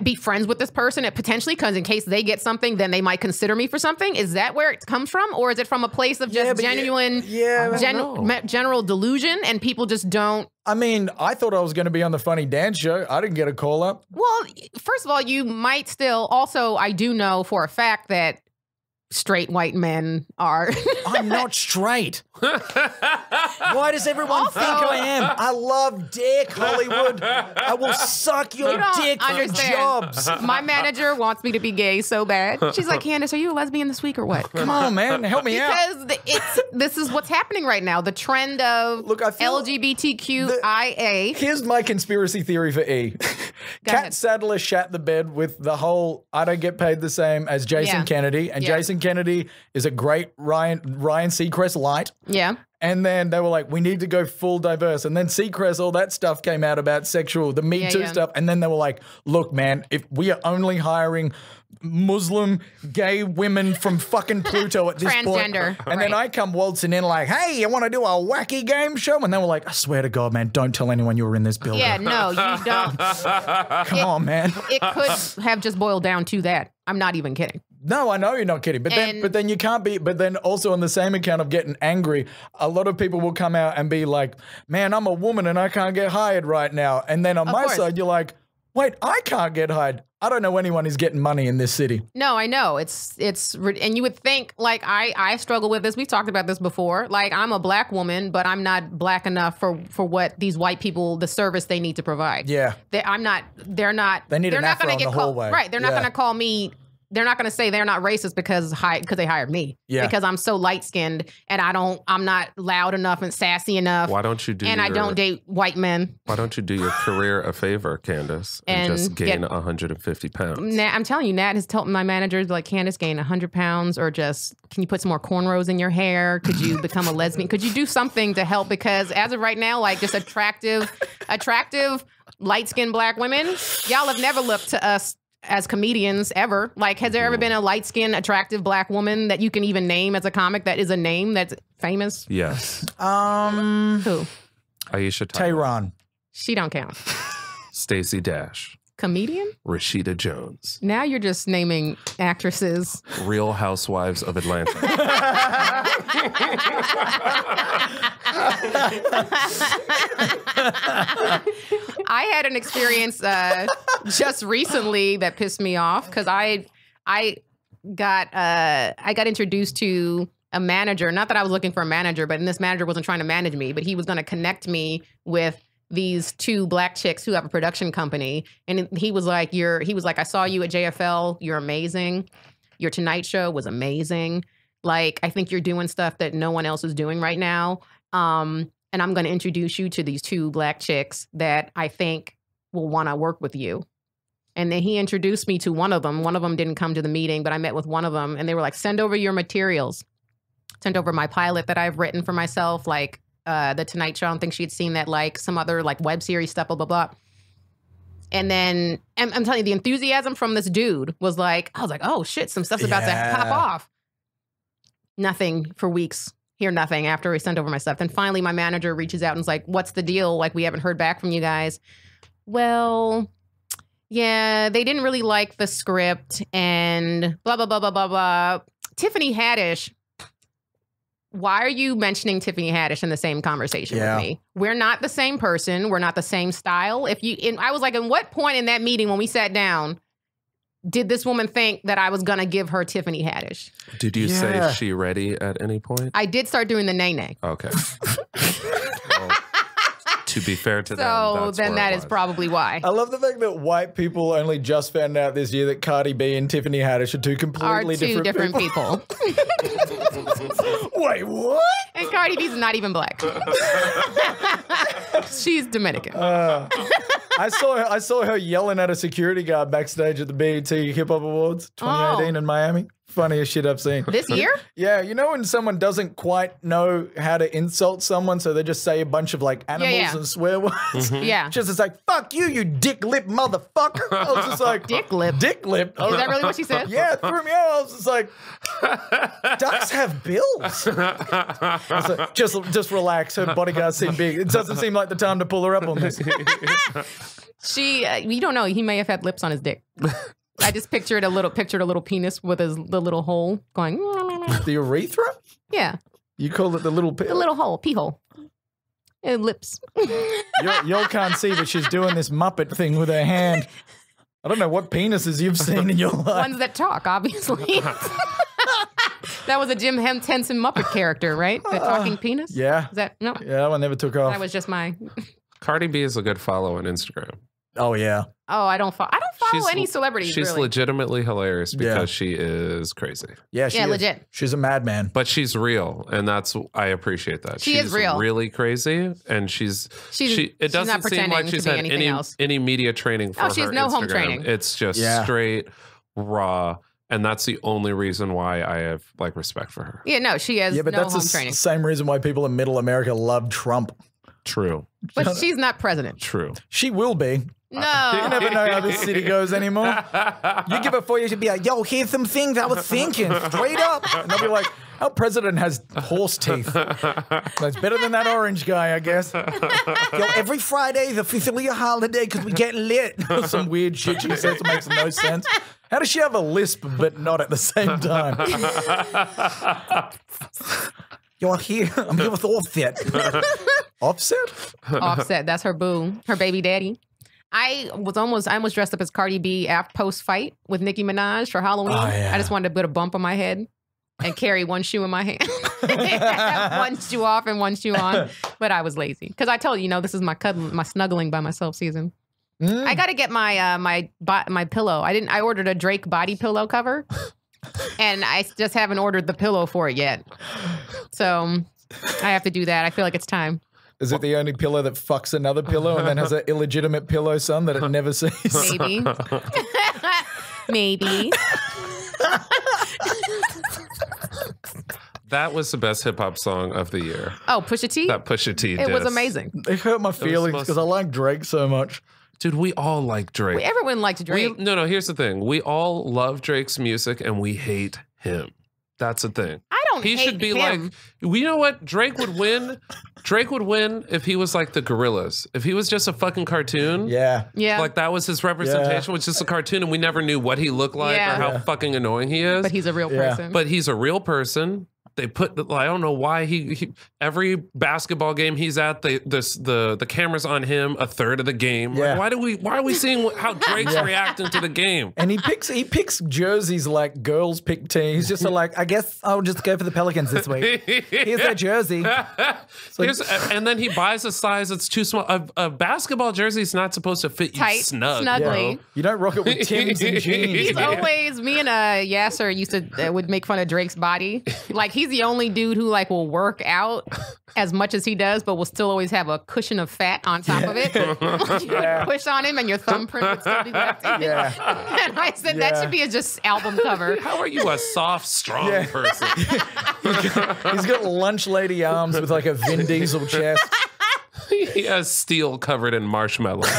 be friends with this person and potentially, because in case they get something, then they might consider me for something. Is that where it comes from? Or is it from a place of just genuine, general delusion and people just don't? I mean, I thought I was going to be on the Funny Dance show. I didn't get a call up. Well, first of all, you might still. Also, I do know for a fact that straight white men are. I'm not straight. Why does everyone think I am? I love dick, Hollywood. I will suck your dick for jobs. My manager wants me to be gay so bad. She's like, Candice, are you a lesbian this week or what? Come on, man. Help me out. Because this is what's happening right now. The trend of LGBTQIA. Here's my conspiracy theory for E. Kat Sadler shat the bed with the whole, I don't get paid the same as Jason Kennedy. And Jason Kennedy is a great Ryan Seacrest light. Yeah. And then they were like, we need to go full diverse. And then Seacrest, all that stuff came out about the Me Too stuff. And then they were like, look, man, if we are only hiring Muslim gay women from fucking Pluto at this point. And then I come waltzing in like, hey, you want to do a wacky game show? And they were like, I swear to God, man, don't tell anyone you were in this building. Yeah, no, you don't. Come on, man. It could have just boiled down to that. I'm not even kidding. No, I know you're not kidding, but then you can't be. But then also on the same account of getting angry, a lot of people will come out and be like, "Man, I'm a woman and I can't get hired right now." And then on my side, you're like, "Wait, I can't get hired. I don't know anyone who's getting money in this city." No, I know it's and you would think like I struggle with this. We've talked about this before. Like I'm a black woman, but I'm not black enough for what these white people, the service they need to provide. Yeah, I'm not. They're not. They need they're an not afro going to get called way. Right. They're not going to call me. They're not going to say they're not racist because they hired me. Yeah. Because I'm so light skinned and I'm not loud enough and sassy enough. Why don't you do? And I don't date white men. Why don't you do your career a favor, Candice, and just gain 150 pounds? I'm telling you, Nat has told my manager like, Candice, gain 100 pounds, or just can you put some more cornrows in your hair? Could you become a lesbian? Could you do something to help? Because as of right now, like just attractive, light skinned black women, y'all have never looked to us as comedians ever. Like, has there ever been a light-skinned, attractive black woman that you can even name as a comic that is a name that's famous? Yes. Who? Aisha Tehran. She don't count. Stacey Dash. Comedian? Rashida Jones. Now you're just naming actresses. Real Housewives of Atlanta. I had an experience just recently that pissed me off because I got introduced to a manager. Not that I was looking for a manager, but this manager wasn't trying to manage me, but he was going to connect me with these two black chicks who have a production company. And he was like, I saw you at JFL. You're amazing. Your Tonight Show was amazing. Like, I think you're doing stuff that no one else is doing right now. And I'm going to introduce you to these two black chicks that I think will want to work with you. And then he introduced me to one of them. One of them didn't come to the meeting, but I met with one of them and they were like, send over your materials. Sent over my pilot that I've written for myself, like the Tonight Show. I don't think she had seen that, like some other like web series stuff, blah, blah, blah. And then I'm telling you, the enthusiasm from this dude was like, I was like, oh shit, some stuff's about to pop off. Nothing for weeks. Hear nothing after he sent over my stuff. Then finally my manager reaches out and is like, what's the deal? Like, we haven't heard back from you guys. Well, yeah, they didn't really like the script and blah, blah, blah, blah, blah, blah. Tiffany Haddish. Why are you mentioning Tiffany Haddish in the same conversation with me? We're not the same person. We're not the same style. I was like, at what point in that meeting when we sat down did this woman think that I was going to give her Tiffany Haddish? Did you say she ready at any point? I did start doing the nay-nay. Okay. Well, to be fair to them, so then that is probably why. I love the fact that white people only just found out this year that Cardi B and Tiffany Haddish are two completely different people. Wait, what? And Cardi B's not even black. She's Dominican. I saw her yelling at a security guard backstage at the BET Hip Hop Awards 2018 in Miami. Funniest shit I've seen. This year? Yeah, you know when someone doesn't quite know how to insult someone, so they just say a bunch of like animals and swear words? Yeah. Just it's like, fuck you, you dick lip motherfucker. I was just like, Dick lip. Dick lip. Is that really what she said? Yeah, it threw me out. I was just like, ducks have bills. I was like, just relax. Her bodyguards seem big. It doesn't seem like the time to pull her up on this. You don't know. He may have had lips on his dick. I just pictured a little penis with the little hole going. The urethra? Yeah. You call it the little The little hole, pee hole. And lips. Y'all can't see, but she's doing this Muppet thing with her hand. I don't know what penises you've seen in your life. Ones that talk, obviously. That was a Jim Henson Muppet character, right? The talking penis? Yeah. Is that no? Yeah, that one never took off. That was just my. Cardi B is a good follow on Instagram. Oh yeah. Oh, I don't follow any celebrities. She's really. legitimately hilarious because she is crazy. Yeah, she is. Legit. She's a madman. But she's real, and I appreciate that. She she's is real. Really crazy, and it doesn't seem like she's had any media training for her she has no Instagram. home training. It's just straight, raw, and that's the only reason why I have like respect for her. Yeah, no, she has but no that's home the training. same reason why people in Middle America love Trump. True. But she's not president. True. She will be. No. You never know how this city goes anymore. You give it 4 years, you'd be like, yo, here's some things I was thinking. Straight up. And they'll be like, our president has horse teeth. That's better than that orange guy, I guess. Yo, every Friday is officially a holiday because we get lit. Some weird shit she says that makes no sense. How does she have a lisp but not at the same time? You're here. I'm here with Offset. Offset? Offset. That's her boo. Her baby daddy. I almost dressed up as Cardi B post fight with Nicki Minaj for Halloween. Oh, yeah. I just wanted to put a bump on my head and carry one shoe in my hand. One shoe off and one shoe on. But I was lazy. Because I told you, this is my snuggling by myself season. I got to get my pillow. I ordered a Drake body pillow cover. And I just haven't ordered the pillow for it yet. So I have to do that. I feel like it's time. Is it the only pillow that fucks another pillow and then has an illegitimate pillow son that it never sees? Maybe. Maybe. That was the best hip hop song of the year. Oh, Pusha T? That Pusha T It was amazing. It hurt my feelings because I like Drake so much. Dude, we all like Drake. Everyone liked Drake. No, here's the thing. We all love Drake's music and we hate him. That's the thing. I don't hate him. He should be like, you know what? Drake would win. Drake would win if he was like the Gorillas. If he was just a fucking cartoon. Yeah. Like that was his representation, was just a cartoon and we never knew what he looked like or how fucking annoying he is. But he's a real person. But he's a real person. They put, I don't know why he every basketball game he's at, the camera's on him a third of the game. Yeah. Like, why are we seeing how Drake's reacting to the game? And he picks jerseys like girls pick teams. He's just like, I guess I'll just go for the Pelicans this week. Here's their jersey. And then he buys a size that's too small. A basketball jersey is not supposed to fit you snugly. Yeah. You don't rock it with Timbs and jeans. He's always, me and Yasser used to would make fun of Drake's body. Like he's the only dude who like will work out as much as he does, but will still always have a cushion of fat on top of it. You push on him and your thumbprint would still be left in. And I said that should be a just album cover. How are you a soft, strong person? He's got lunch lady arms with like a Vin Diesel chest. He has steel covered in marshmallows.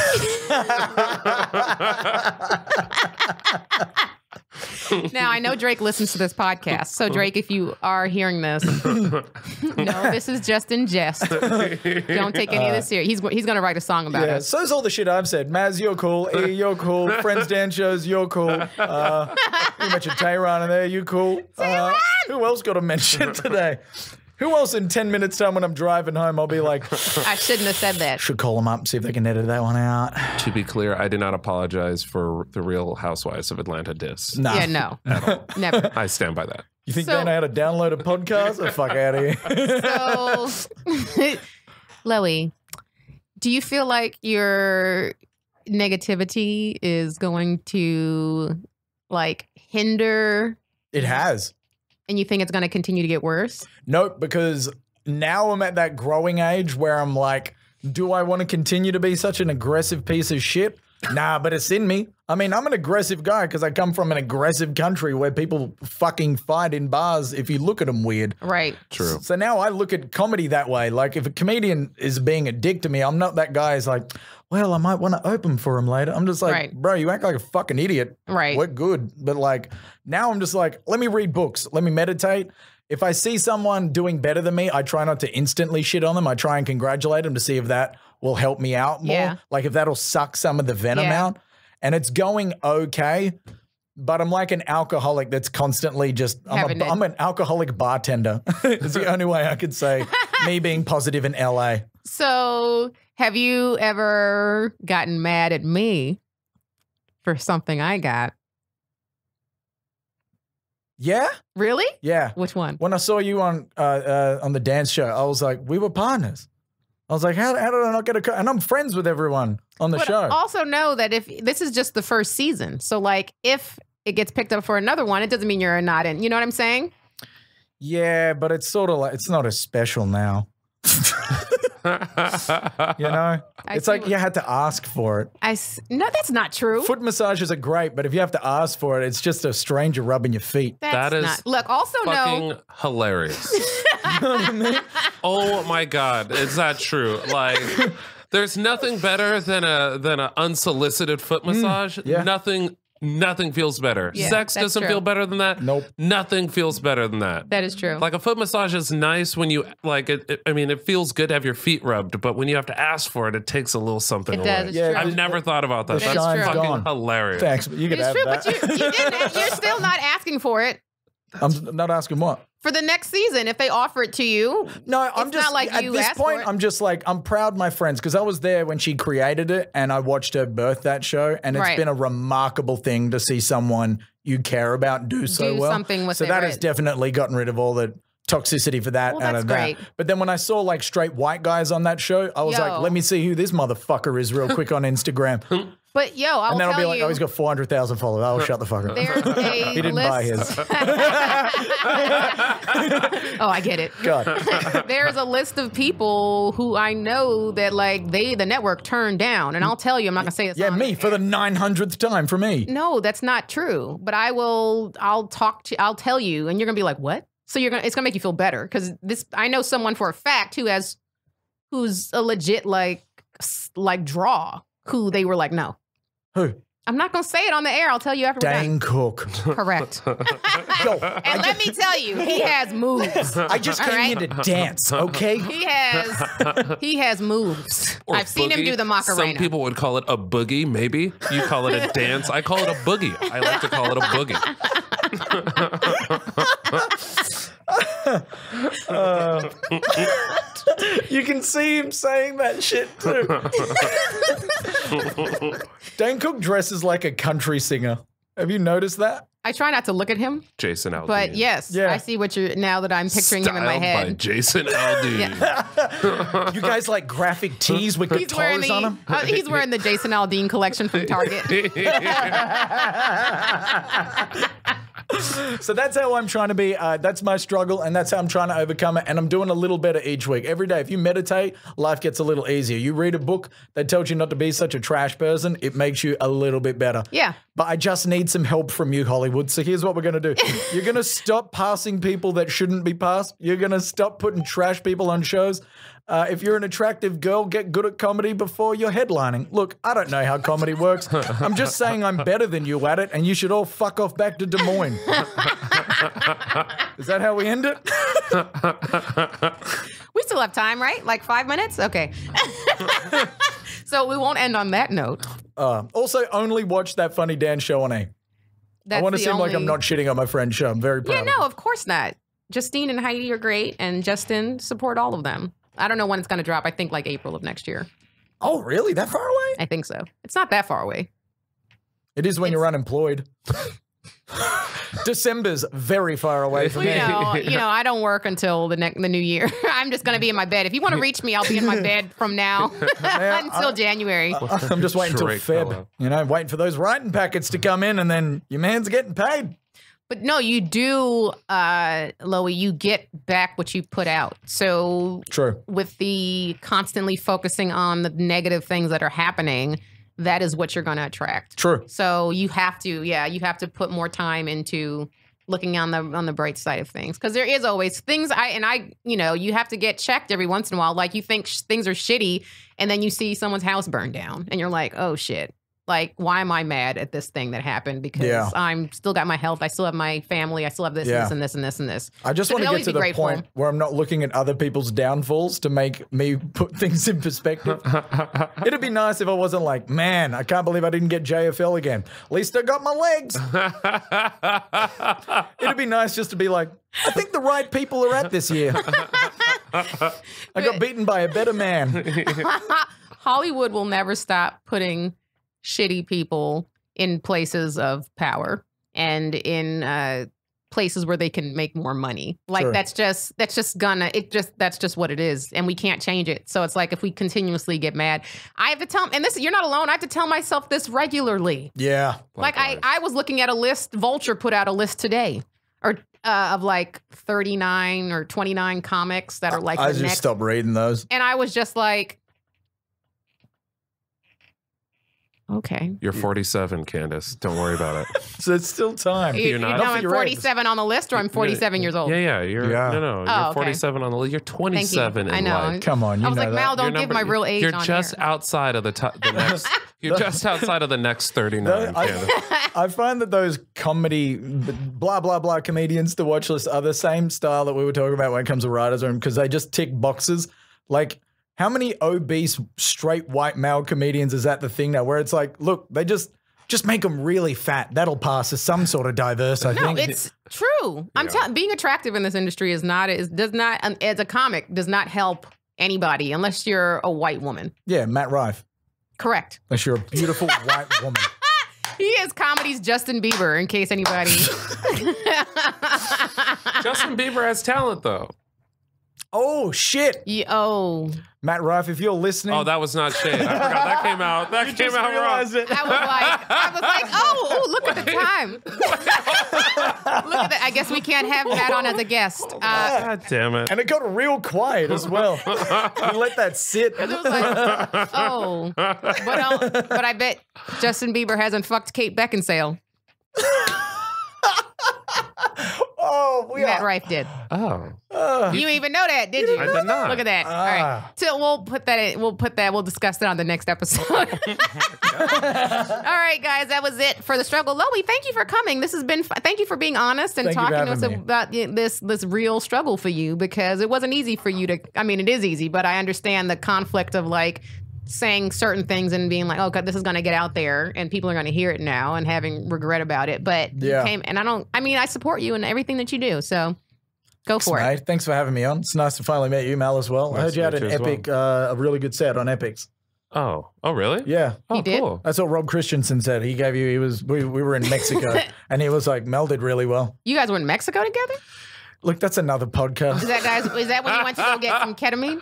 Now, I know Drake listens to this podcast. So, Drake, if you are hearing this, no, this is just in jest. Don't take any of this serious. He's going to write a song about us. So's all the shit I've said. Maz, you're cool. E, you're cool. Friends Dan shows, you're cool. You mentioned Tehran in there, you cool. Who else got a mention today? Who else in 10 minutes time when I'm driving home, I'll be like, I shouldn't have said that. Should call them up and see if they can edit that one out. To be clear, I did not apologize for the Real Housewives of Atlanta diss. No. Yeah, no. Never. I stand by that. You think they know how to download a podcast? Oh, fuck out of here. So, Loey, do you feel like your negativity is going to like hinder? It has. And you think it's going to continue to get worse? Nope, because now I'm at that growing age where I'm like, Do I want to continue to be such an aggressive piece of shit? Nah, but it's in me. I mean, I'm an aggressive guy because I come from an aggressive country where people fucking fight in bars if you look at them weird. Right. True. So now I look at comedy that way. Like, if a comedian is being a dick to me, I'm not that guy who's like, well, I might want to open for him later. I'm just like, bro, you act like a fucking idiot. Right. We're good. But like, now I'm just like, let me read books. Let me meditate. If I see someone doing better than me, I try not to instantly shit on them. I try and congratulate them to see if that will help me out more. Yeah. Like if that'll suck some of the venom out. And it's going okay. But I'm like an alcoholic that's constantly just, I'm an alcoholic bartender. It's the only way I could say me being positive in LA. So have you ever gotten mad at me for something I got? Yeah. Really? Yeah. Which one? When I saw you on the dance show, I was like, we were partners. I was like, how did I not get a cut? And I'm friends with everyone on the show. Also know that if this is just the first season, so like if it gets picked up for another one, it doesn't mean you're not in. You know what I'm saying? Yeah, but it's sort of like, it's not as special now. You know? It's like you had to ask for it. No, that's not true. Foot massages are great, but if you have to ask for it, it's just a stranger rubbing your feet. That is not. Look, also fucking hilarious. You know what I mean? Oh my God, is that true? Like, there's nothing better than a unsolicited foot massage. yeah. Nothing feels better. Yeah, Sex that's doesn't true. feel better than that. Nope. Nothing feels better than that. That is true. Like a foot massage is nice when you like it. I mean, it feels good to have your feet rubbed, but when you have to ask for it, it takes a little something It away. does. It's true. I've never thought about that. The That's shine's fucking gone. hilarious. Thanks. You could It's have true, that. but you're still not asking for it. I'm not asking what. For the next season, if they offer it to you, No, I'm it's just not like at you this asked point. for it. I'm just like I'm proud of my friends because I was there when she created it and I watched her birth that show, and it's Right. been a remarkable thing to see someone you care about do so Do well. something with so it, that has right. definitely gotten rid of all the toxicity for that Well, out that's of great. that. But then when I saw like straight white guys on that show, I was Yo. like, let me see who this motherfucker is real quick on Instagram. but yo, I'll And then I'll be tell like, you, oh, he's got 400,000 followers. Oh, shut the fuck up. there's a He didn't list. buy his. Oh, I get it. God. There's a list of people who I know that like the network turned down, and I'll tell you, I'm not gonna say it's Yeah, on me for the 900th time for me. No, that's not true. But I'll tell you, and you're gonna be like, what? So it's gonna make you feel better because I know someone for a fact who's a legit like draw who they were like, no. Who? I'm not gonna say it on the air. I'll tell you after we're Dane done. Cook. Correct. Yo, And let me tell you, he has moves. I just All came right? here to dance, okay? He has moves. Or I've seen him boogie. do the Macarena. Some people would call it a boogie, maybe. You call it a dance. I call it a boogie. I like to call it a boogie. You can see him saying that shit too. Dane Cook dresses like a country singer. Have you noticed that? I try not to look at him, Jason Aldean. but yes, Yeah. I see what you're now that I'm picturing him in my Styled head. by Jason Aldean. You guys like graphic tees with He's wearing guitars on them? he's wearing the Jason Aldean collection from Target. So that's how I'm trying to be. That's my struggle, and that's how I'm trying to overcome it. And I'm doing a little better each week. Every day, if you meditate, life gets a little easier. You read a book that tells you not to be such a trash person, it makes you a little bit better. Yeah. But I just need some help from you, Hollywood. So here's what we're going to do. You're going to stop passing people that shouldn't be passed. You're going to stop putting trash people on shows. If you're an attractive girl, get good at comedy before you're headlining. Look, I don't know how comedy works. I'm just saying I'm better than you at it, and you should all fuck off back to Des Moines. Is that how we end it? We still have time, right? Like 5 minutes? Okay. So we won't end on that note. Also, only watch That Funny Dan show on A. That's I want to the seem like I'm only- not shitting on my friend's show. I'm very proud Yeah, of no, it. of course not. Justine and Heidi are great, and Justin, support all of them. I don't know when it's going to drop. I think like April of next year. Oh, really? That far away? I think so. It's not that far away. It is when you're unemployed. December's very far away from Well, me. you know, I don't work until the new year. I'm just going to be in my bed. If you want to reach me, I'll be in my bed from now until January. I'm just waiting till Drake Feb. fellow. You know, waiting for those writing packets to come in, and then your man's getting paid. But no, you do, Loie, you get back what you put out. So True. With the constantly focusing on the negative things that are happening, that is what you're going to attract. True. So you have to put more time into looking on the bright side of things, because there is always things you have to get checked every once in a while. Like you think things are shitty, and then you see someone's house burned down, and you're like, oh shit. Like, why am I mad at this thing that happened? Because I'm still got my health. I still have my family. I still have this, this, and this, and this, and this. I just want to get to the point where I'm not looking at other people's downfalls to make me put things in perspective. It'd be nice if I wasn't like, man, I can't believe I didn't get JFL again. At least I got my legs. It'd be nice just to be like, I think the right people are at this year. I got beaten by a better man. Hollywood will never stop putting shitty people in places of power and in places where they can make more money. Like that's just what it is, and we can't change it. So it's like if we continuously get mad, I have to tell, and this, you're not alone, I have to tell myself this regularly. Yeah. Like I was looking at a list, Vulture put out a list today, or of like 39 or 29 comics that are like I just stopped reading those. And I was just like, okay. You're 47, Candice. Don't worry about it. So it's still time. You're not. No, I'm 47 on the list, or I'm 47 years old? Yeah. You're 47 on the list. You're 27 in life. Come on, you I was know like, that. Mal, don't give my real age. You're just outside of the next. You're just outside of the next 39. I find that those comedy, blah, blah, blah comedians to watch list are the same style that we were talking about when it comes to writer's room, because they just tick boxes. Like, how many obese, straight white male comedians is that the thing now, where it's like, look, they just make them really fat. That'll pass as some sort of diverse, I think. No, it's true. I'm telling, being attractive in this industry as a comic, does not help anybody unless you're a white woman. Yeah, Matt Rife. Correct. Unless you're a beautiful white woman. He is comedy's Justin Bieber, in case anybody. Justin Bieber has talent, though. Oh, shit. Matt Rife, if you're listening. Oh, that was not shade. I forgot. That came out. That came out wrong. It. I was like, oh, look at the time. Look at that. I guess we can't have Matt on as a guest. God damn it. And it got real quiet as well. We let that sit. It was like, oh. But I bet Justin Bieber hasn't fucked Kate Beckinsale. Matt Rife did. Oh. You didn't even know that, did you? I did not. Look at that. All right. So we'll discuss that on the next episode. All right, guys, that was it for The Struggle. Loie, thank you for coming. This has been thank you for being honest and talking to us about this real struggle for you, because it wasn't easy for you to, I mean, it is easy, but I understand the conflict of like saying certain things and being like, oh God, this is going to get out there and people are going to hear it now and having regret about it. But you came, and I support you in everything that you do. So go for it. Mate. Thanks for having me on. It's nice to finally meet you, Mal, as well. I heard you had an epic, a really good set on Epics. Oh, really? Yeah. He did? Cool. That's what Rob Christensen said. He gave you, we were in Mexico and he was like, Mel did really well. You guys were in Mexico together? Look, that's another podcast. Is that when you went to go get some ketamine?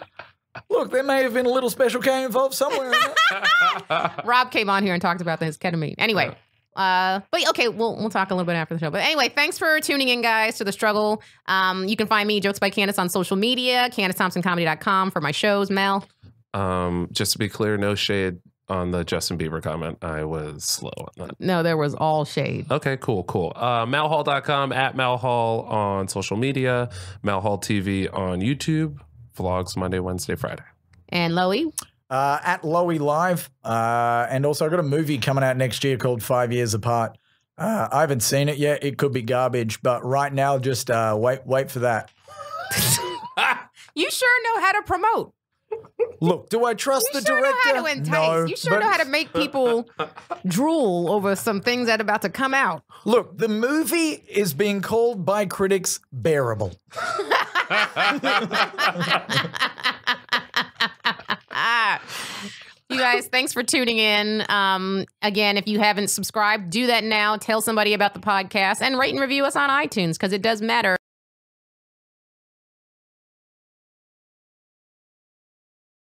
Look, there may have been a little Special K involved somewhere in that. Rob came on here and talked about his ketamine. Anyway, but okay, we'll talk a little bit after the show. But anyway, thanks for tuning in, guys, to The Struggle. You can find me, Jokes by Candice, on social media, CandiceThompsonComedy.com for my shows. Mel? Just to be clear, no shade on the Justin Bieber comment. I was slow on that. No, there was all shade. Okay, cool. Malhall.com, at Malhall on social media, Malhall TV on YouTube. Vlogs Monday, Wednesday, Friday. And Loie? At Loie Live. And also I've got a movie coming out next year called 5 Years Apart. I haven't seen it yet. It could be garbage, but right now just wait for that. You sure know how to promote. Look, do I trust the director? You sure know how to entice. No, you sure know how to make people drool over some things that are about to come out. Look, the movie is being called by critics bearable. You guys, thanks for tuning in. Again, if you haven't subscribed, do that now. Tell somebody about the podcast and rate and review us on iTunes, because it does matter.